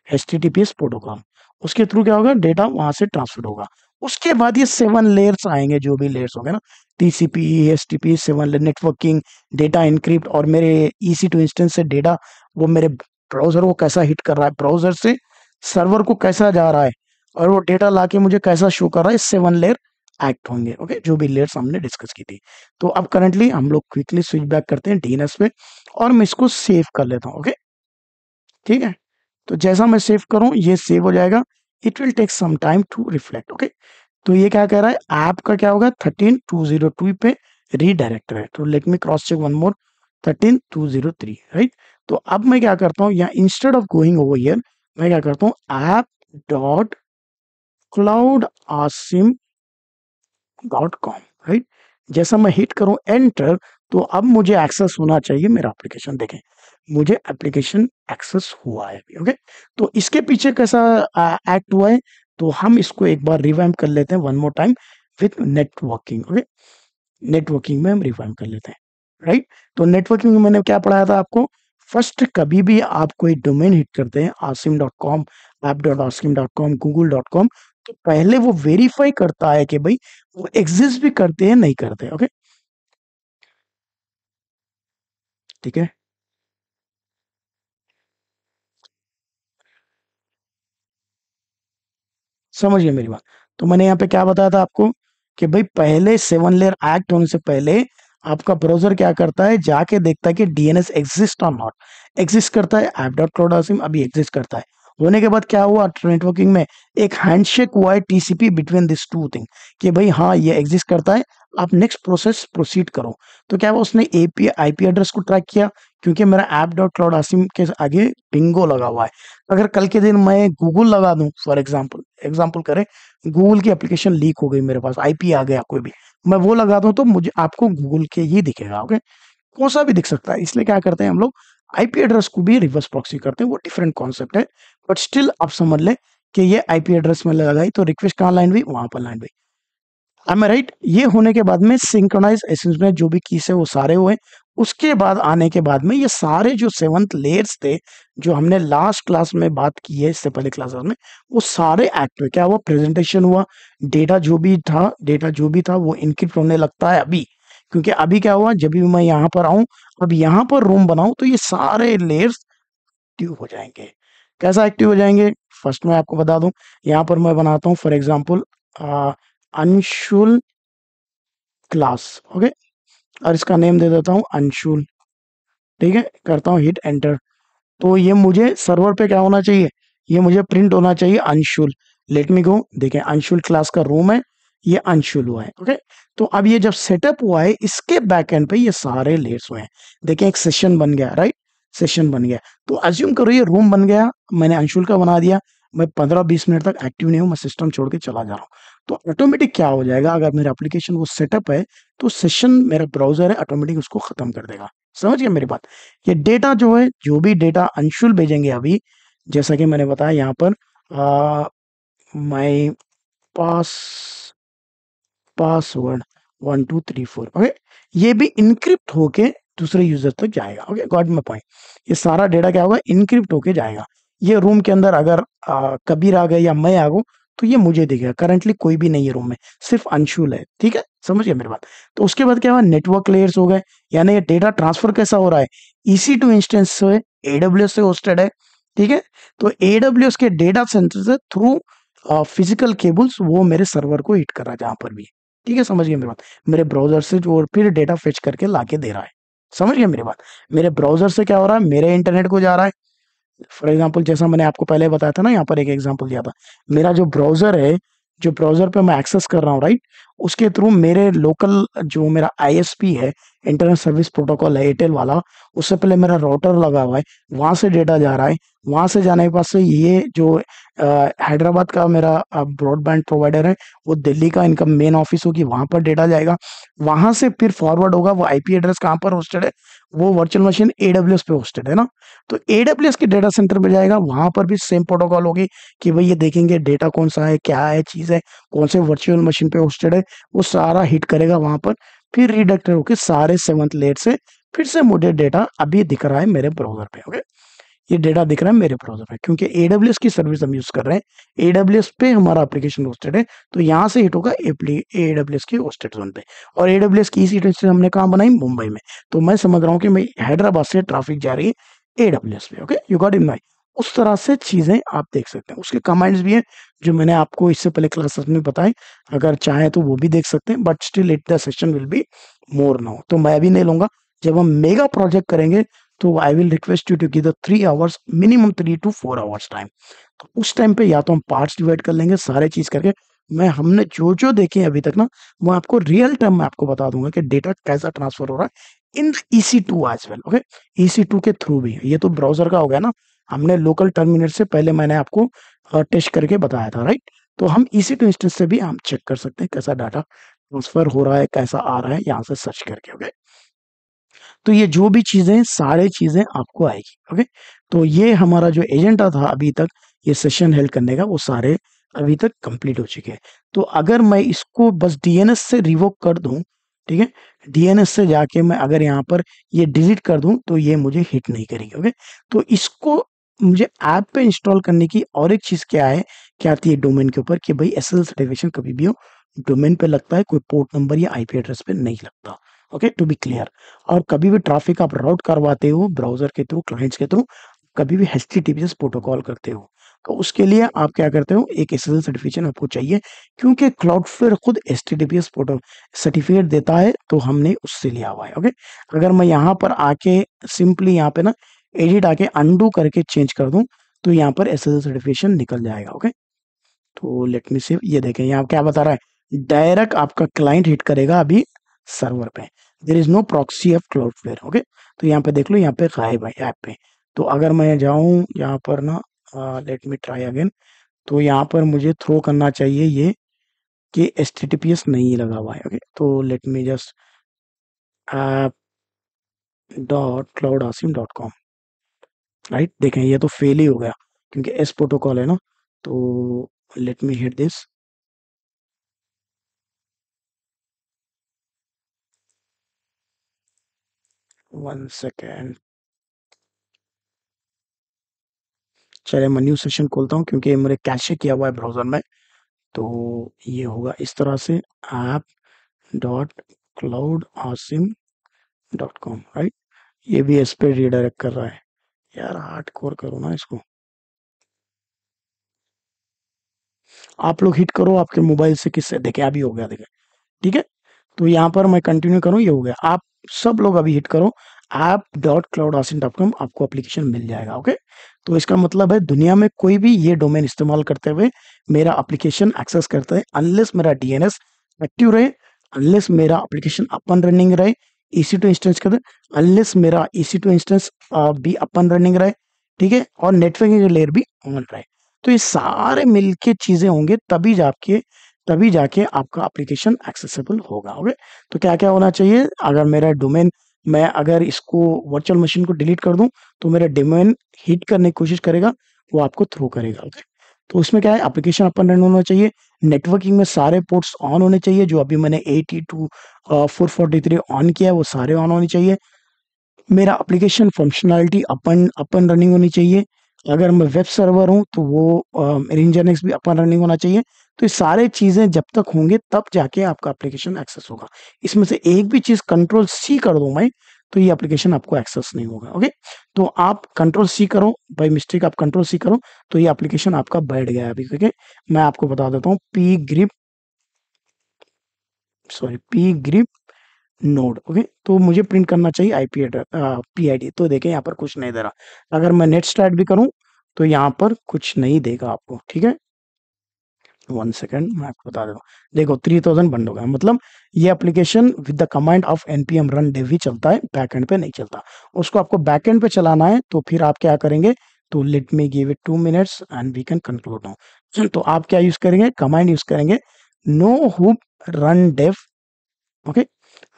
HTTPS protocol, उसके थ्रू क्या होगा, डेटा वहां से ट्रांसफर होगा। उसके बाद ये 7 लेयर्स आएंगे, जो भी लेयर्स होंगे ना, TCP, STP, 7 layer networking, data encrypt, और मेरे EC2 इंस्टेंस से डेटा वो मेरे ब्राउजर को कैसा हिट कर रहा है, ब्राउजर से सर्वर को कैसा जा रहा है और वो डेटा लाके मुझे कैसा शो कर रहा है, 7 लेयर एक्ट होंगे। ओके, जो भी लेयर्स हमने डिस्कस की थी। तो अब करंटली हम लोग क्विकली स्विच बैक करते हैं डीएनएस पे और मैं इसको सेव कर लेता हूँ। ओके, ठीक है। तो जैसा मैं सेव करूँ ये सेव हो जाएगा। It will take some time to reflect. Okay, तो ये क्या कह रहा है, ऐप का क्या होगा 13202 पे रीडायरेक्टर है। तो let me cross check one more, 13203, right. तो अब मैं क्या करता हूँ, यहाँ instead of going over here मैं क्या करता हूँ, app dot cloud Asim dot com, right. जैसा मैं हिट करूं एंटर, तो अब मुझे एक्सेस होना चाहिए मेरा एप्लीकेशन। देखें, मुझे एप्लीकेशन एक्सेस हुआ है। ओके, तो इसके पीछे कैसा एक्ट हुआ है, तो हम इसको एक बार रिवाइम कर लेते हैं one more time with networking. Okay, networking में हम रिवाइम कर लेते हैं, राइट। तो नेटवर्किंग में मैंने क्या पढ़ाया था आपको, फर्स्ट कभी भी आप कोई डोमेन हिट करते हैं, asim.com, app.asim.com, google.com, तो पहले वो वेरीफाई करता है कि भाई वो एग्जिस्ट भी करते हैं नहीं करते। ओके, ठीक है, समझ गए मेरी बात। तो मैंने यहाँ पे क्या बताया था आपको कि भाई पहले 7 लेयर एक्ट होने से पहले आपका ब्राउजर क्या करता है, जाके देखता है कि डीएनएस एग्जिस्ट और नॉट। एग्जिस्ट करता है, ऐप डॉट क्लाउड आसिम अभी एग्जिस्ट करता है। होने के बाद क्या हुआ, नेटवर्किंग में एक हैंडशेक हुआ है TCP between this two thing कि भाई हाँ ये एग्जिस्ट करता है, आप नेक्स्ट प्रोसेस प्रोसीड करो। तो क्या हुआ, उसने एपी आईपी एड्रेस को ट्रैक किया, क्योंकि मेरा ऐप डॉट क्लाउड आसिम के आगे बिंगो लगा हुआ है। अगर कल के दिन मैं गूगल लगा दूं, फॉर एग्जांपल एग्जांपल करें, गूगल की एप्लीकेशन लीक हो गई, मेरे पास आईपी आ गया कोई भी, मैं वो लगा दूं तो मुझे आपको गूगल के ही दिखेगा। ओके, कौन सा भी दिख सकता है। इसलिए क्या करते हैं हम लोग, आईपी एड्रेस को भी रिवर्स प्रॉक्सी करते हैं। वो डिफरेंट कॉन्सेप्ट है, बट स्टिल आप समझ ले कि ये आईपी एड्रेस में लगाई तो रिक्वेस्ट कहाँ लैंड हुई, वहां पर लैंड हुई। आई राइट। ये होने के बाद में सिंक्रोनाइज एसेंस में जो भी कीज है वो सारे हुए। उसके बाद आने के बाद में ये सारे जो 7th लेयर्स थे, जो हमने लास्ट क्लास में बात की है, इससे पहले क्लासेस में, वो सारे एक्ट हुए। क्या हुआ, प्रेजेंटेशन हुआ, डेटा जो भी था वो इनक्रिप्ट होने लगता है अभी। क्योंकि अभी क्या हुआ, जब भी मैं यहाँ पर आऊं, अब यहाँ पर रूम बनाऊं, तो ये सारे लेयर्स एक्टिव हो जाएंगे। कैसा एक्टिव हो जाएंगे, फर्स्ट मैं आपको बता दूं, यहाँ पर मैं बनाता हूँ for example Anshul class. Okay, और इसका नेम दे देता हूँ अंशुल। ठीक है, करता हूँ हिट एंटर। तो ये मुझे सर्वर पे क्या होना चाहिए, ये मुझे प्रिंट होना चाहिए अंशुल। लेट मी गो, देखें अंशुल क्लास का रूम है, ये अंशुल हुआ है। ओके, तो अब ये जब सेटअप हुआ है, इसके बैक एंड पे ये सारे लेयर्स हुए हैं। देखें एक सेशन बन गया, राइट, सेशन बन गया। तो अज्यूम करो ये रूम बन गया, मैंने अंशुल का बना दिया, मैं 15-20 मिनट तक एक्टिव नहीं हूँ, मैं सिस्टम छोड़ के चला जा रहा हूँ। तो ऑटोमेटिक क्या हो जाएगा, अगर मेरा एप्लीकेशन वो सेटअप है, तो सेशन मेरा ब्राउजर है ऑटोमेटिक उसको खत्म कर देगा। समझ गए मेरी बात। ये डेटा जो है, जो भी डेटा अंशुल भेजेंगे अभी, जैसा कि मैंने बताया यहाँ पर माई पास पासवर्ड 1234। ओके, ये भी इनक्रिप्ट होके दूसरे यूजर तक जाएगा। Okay, got my point. ये सारा डेटा क्या होगा, इनक्रिप्ट होके जाएगा। ये रूम के अंदर अगर कबीर आ गए या मैं आ गऊँ, तो ये मुझे दिखेगा। करंटली कोई भी नहीं है रूम में, सिर्फ अंशुल है। ठीक है, समझ गए मेरी बात। तो उसके बाद क्या हुआ, नेटवर्क लेयर्स हो गए, यानी ये डेटा ट्रांसफर कैसा हो रहा है, EC2 इंस्टेंस से AWS से होस्टेड है। ठीक है, तो AWS के डेटा सेंटर से थ्रू फिजिकल केबल्स वो मेरे सर्वर को हिट कर रहा है जहां पर भी। ठीक है, समझ गए मेरी बात। मेरे ब्राउजर से जो फिर डेटा फेच करके लाके दे रहा है। समझ गए मेरी बात। मेरे ब्राउजर से क्या हो रहा है, मेरे इंटरनेट को जा रहा है। फॉर एग्जांपल जैसा मैंने आपको पहले बताया था ना, यहाँ पर एक एग्जांपल दिया था, मेरा जो ब्राउजर है, जो ब्राउजर पे मैं एक्सेस कर रहा हूँ, राइट, उसके थ्रू मेरे लोकल जो मेरा ISP है, इंटरनेट सर्विस प्रोटोकॉल है, एयरटेल वाला, उससे पहले मेरा राउटर लगा हुआ है, वहां से डेटा जा रहा है। वहां से जाने के पास से ये जो हैदराबाद का मेरा ब्रॉडबैंड प्रोवाइडर है, वो दिल्ली का इनका मेन ऑफिस होगी, वहां पर डेटा जाएगा। वहां से फिर फॉरवर्ड होगा, वो IP एड्रेस कहाँ पर होस्टेड है, वो वर्चुअल मशीन AWS पे होस्टेड है ना, तो AWS के डेटा सेंटर में जाएगा। वहां पर भी सेम प्रोटोकॉल होगी कि भाई ये देखेंगे डेटा कौन सा है, क्या है, चीज है, कौन से वर्चुअल मशीन पे होस्टेड है, वो सारा हिट करेगा वहां पर। फिर रिडायरेक्ट होकर सारे 7th लेयर से फिर से मुझे डेटा अभी दिख रहा है मेरे ब्राउजर पे। ओके, ये डेटा दिख रहा है मेरे ब्राउजर पे, क्योंकि AWS की सर्विस हम यूज कर रहे हैं, AWS पे हमारा एप्लीकेशन होस्टेड है, तो यहाँ से हिट होगा AWS के होस्टेड जोन पे। और AWS की इसी से हमने कहाँ बनाई, मुंबई में। तो मैं समझ रहा हूँ कि मैं हैदराबाद से ट्रैफिक जा रही है AWS पे। ओके, यू गॉट इन माई। उस तरह से चीजें आप देख सकते हैं। उसके कमेंट्स भी हैं जो मैंने आपको इससे पहले क्लासेस में बताए, अगर चाहे तो वो भी देख सकते हैं, but still it the session will be more now, तो मैं भी नहीं लूंगा। जब हम मेगा प्रोजेक्ट करेंगे तो I will request you to give the 3 hours, minimum 3 to 4 hours time. तो उस टाइम पे या तो हम पार्ट्स डिवाइड कर लेंगे सारे चीज करके, मैं हमने जो जो देखे अभी तक ना, वो आपको रियल टाइम में आपको बता दूंगा कि डेटा कैसा ट्रांसफर हो रहा है इन EC2 as well. Okay, EC2 के थ्रू भी, ये तो ब्राउजर का हो गया ना, हमने लोकल टर्मिनल से पहले मैंने आपको टेस्ट करके बताया था, राइट। तो हम EC2 इंस्टेंस से भी हम चेक कर सकते हैं कैसा डाटा ट्रांसफर हो रहा है, कैसा आ रहा है, यहाँ से सर्च करके। ओके, तो ये जो भी चीजें, सारे चीजें आपको आएगी। ओके, तो ये हमारा जो एजेंडा था अभी तक ये सेशन हेल्ड करने का, वो सारे अभी तक कंप्लीट हो चुके हैं। तो अगर मैं इसको बस DNS से रिवोक कर दूं, ठीक है, DNS से जाके मैं अगर यहाँ पर ये डिलीट कर दूं तो ये मुझे हिट नहीं करेगी। ओके, तो इसको मुझे ऐप पे इंस्टॉल करने की और एक चीज क्या है, क्या आती है डोमेन के ऊपर, कि भाई SSL सर्टिफिकेशन कभी भी हो डोमेन पे लगता है, कोई पोर्ट नंबर या IP एड्रेस पे नहीं लगता। Okay, to be clear. और कभी भी ट्रैफिक आप राउट करवाते हो ब्राउजर के थ्रू, क्लाइंट्स के थ्रू, कभी भी HTTPS प्रोटोकॉल करते हो, तो उसके लिए आप क्या करते हो, एक SSL सर्टिफिकेशन आपको चाहिए, क्योंकि क्लाउडफ्लेयर खुद HTTPS प्रोटो सर्टिफिकेट देता है, तो हमने उससे लिया हुआ है। ओके, अगर मैं यहाँ पर आके सिंपली यहाँ पे ना एडिट आके अंडू करके चेंज कर दूं, तो यहाँ पर SSL सर्टिफिकेशन निकल जाएगा। ओके, तो लेट मी सेव, ये देखें यहाँ क्या बता रहा है, डायरेक्ट आपका क्लाइंट हिट करेगा अभी सर्वर पे, there is no proxy of Cloudflare. Okay, तो यहाँ पे देख लो, यहाँ पे गायब है ऐप पे। तो अगर मैं जाऊँ यहाँ पर ना, लेट मी ट्राई अगेन, तो यहाँ पर मुझे थ्रो करना चाहिए ये कि HTTPS नहीं लगा हुआ है। ओके, तो लेट मी जस्ट app.cloudasim.com, राइट। देखें ये तो फेल ही हो गया क्योंकि एस प्रोटोकॉल है ना। तो let me hit this, 1 second. चलिए मैं न्यू सेशन खोलता हूँ क्योंकि मेरे कैशे किया हुआ है ब्राउजर में। तो ये होगा इस तरह से, app.cloudasim.com, राइट। ये भी इस पे रीडायरेक्ट कर रहा है, यार हार्ड कोर करो ना इसको। आप लोग हिट करो आपके मोबाइल से, किससे देखे, अभी हो गया देखे, ठीक है। तो यहाँ पर मैं कंटिन्यू करूँ, ये हो गया। आप सब लोग अभी हिट करो app.cloudasim.com, आपको एप्लीकेशन मिल जाएगा। ओके, तो इसका मतलब है दुनिया में कोई भी ये डोमेन इस्तेमाल करते हुए मेरा एप्लीकेशन एक्सेस करता है, अनलेस मेरा DNS एक्टिव रहे, अनलेस मेरा एप्लीकेशन अपन रनिंग रहे, EC2 इंस्टेंस का, अनलेस मेरा EC2 इंस्टेंस भी अपन रनिंग रहे, ठीक है, और नेटवर्किंग लेयर भी ऑन रहे। तो ये सारे मिलके चीजें होंगे, तभी जाके आपका एप्लीकेशन एक्सेसिबल होगा। ओके, तो क्या क्या होना चाहिए, अगर मेरा डोमेन, मैं अगर इसको वर्चुअल मशीन को डिलीट कर दूं तो मेरा डोमेन हिट करने की कोशिश करेगा, वो आपको थ्रो करेगा। ओके, तो उसमें क्या है, एप्लीकेशन अपन रन होना चाहिए, नेटवर्किंग में सारे पोर्ट्स ऑन होने चाहिए, जो अभी मैंने 82 443 ऑन किया है वो सारे ऑन होने चाहिए, मेरा एप्लीकेशन फंक्शनैलिटी अपन अपन रनिंग होनी चाहिए, अगर मैं वेब सर्वर हूँ तो वो मेरी nginx भी अपन रनिंग होना चाहिए। तो ये सारे चीजें जब तक होंगे तब जाके आपका एप्लीकेशन एक्सेस होगा। इसमें से एक भी चीज कंट्रोल C कर दूं मैं, तो ये एप्लीकेशन आपको एक्सेस नहीं होगा। ओके, तो आप कंट्रोल C करो, बाई मिस्टेक आप कंट्रोल C करो तो ये एप्लीकेशन आपका बैठ गया है अभी। ओके, मैं आपको बता देता हूँ, पी ग्रिप नोड। ओके, तो मुझे प्रिंट करना चाहिए IP एड्रेस, PID। तो देखें यहाँ पर कुछ नहीं दे रहा, अगर मैं नेट स्टार्ट भी करूँ तो यहाँ पर कुछ नहीं देगा आपको, ठीक है। 1 सेकेंड मैं आपको बता देता हूँ, देखो 3000 बंद हो गया, मतलब ये application with the command of npm run dev ही चलता है, बैकएंड पे नहीं चलता। उसको आपको बैकएंड पे चलाना है, तो फिर आप क्या करेंगे, तो let me give it 2 minutes and we can conclude now. तो आप क्या यूज करेंगे, कमांड यूज करेंगे, nohup run dev. Okay,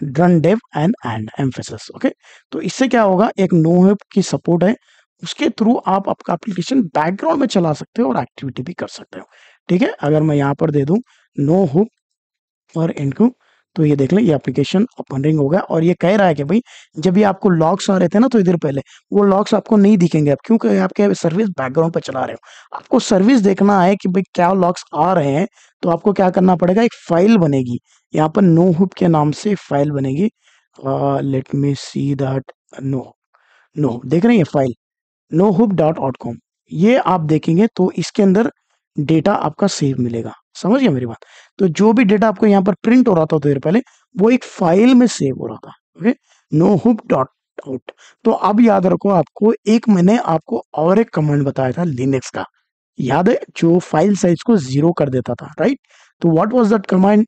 run dev and ampersand. Okay, तो इससे क्या होगा, एक नो हुप की सपोर्ट है, उसके थ्रू आप आपका एप्लीकेशन बैकग्राउंड में चला सकते हो और एक्टिविटी भी कर सकते हो, ठीक है। अगर मैं यहाँ पर दे दूं नो हुप और इनको, तो ये देख लें ये एप्लीकेशन अपन रिंग हो गया, और ये कह रहा है कि भाई जब ये आपको लॉक्स आ रहे थे ना तो इधर पहले, वो लॉक्स आपको नहीं दिखेंगे अब, क्योंकि आप क्या सर्विस बैकग्राउंड पर चला रहे हो, आपको सर्विस देखना है कि भाई क्या लॉक्स आ रहे हैं। तो आपको क्या करना पड़ेगा, एक फाइल बनेगी यहाँ पर नो हुप के नाम से फाइल बनेगी, let me see that, no no देख रहे हैं ये फाइल, nohoop.com, ये आप देखेंगे तो इसके अंदर डेटा आपका सेव मिलेगा। समझ गए मेरी बात? तो जो भी डेटा आपको यहाँ पर प्रिंट हो रहा था देर पहले, वो एक फाइल में सेव हो रहा था। Okay, nohup dot out. तो अब याद रखो, आपको एक मैंने आपको और एक कमांड बताया था लिनक्स का, याद है, जो फाइल साइज को 0 कर देता था, राइट? तो व्हाट वाज दैट कमांड?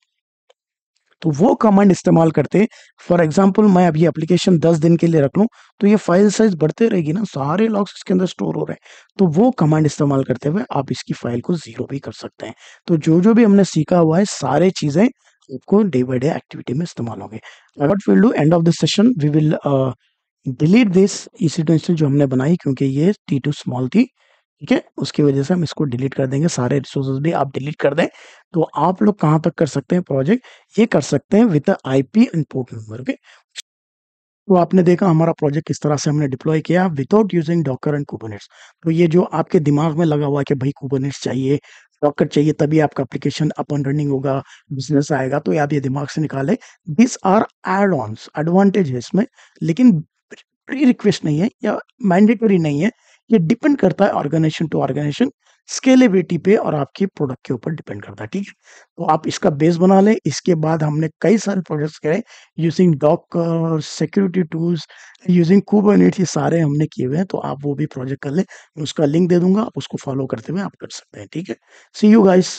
तो वो कमांड इस्तेमाल करते, फॉर एग्जांपल मैं अब ये एप्लीकेशन 10 दिन के लिए रख लूं, तो ये फाइल साइज बढ़ते रहेगी ना, सारे लॉग्स इसके अंदर स्टोर हो रहे हैं। तो वो कमांड इस्तेमाल करते हुए आप इसकी फाइल को 0 भी कर सकते हैं। तो जो जो भी हमने सीखा हुआ है, सारे चीजें आपको डे बाय डे एक्टिविटी में इस्तेमाल होंगे। What will do end of this session, we will delete this EC two instance जो हमने बनाई, क्योंकि ये T2 स्मॉल थी। ठीक है, उसकी वजह से हम इसको डिलीट कर देंगे, सारे रिसोर्सेज भी आप डिलीट कर दें। तो आप लोग कहाँ तक कर सकते हैं प्रोजेक्ट, ये कर सकते हैं with IP and port number. Okay, तो आपने देखा हमारा प्रोजेक्ट किस तरह से हमने डिप्लॉय किया विदाउट यूजिंग डॉकर एंड कुबरनेट्स। तो ये जो आपके दिमाग में लगा हुआ है कि भाई कुबरनेट्स चाहिए, डॉकर चाहिए, तभी आपका एप्लीकेशन अप एंड रनिंग होगा, बिजनेस आएगा, तो ये आप ये दिमाग से निकालें। This are add ons, advantage है इसमें, लेकिन प्री रिक्वेस्ट नहीं है या मैंडेटरी नहीं है। ये डिपेंड करता है ऑर्गेनाइजेशन टू ऑर्गेनाइजेशन, स्केलेबिलिटी पे और आपके प्रोडक्ट के ऊपर डिपेंड करता है। ठीक है, तो आप इसका बेस बना लें। इसके बाद हमने कई सारे प्रोजेक्ट्स करे using Docker, security tools, using Kubernetes, ये सारे हमने किए हुए हैं। तो आप वो भी प्रोजेक्ट कर लें, मैं उसका लिंक दे दूंगा, आप उसको फॉलो करते हुए आप कर सकते हैं। ठीक है, सी यू गाइस।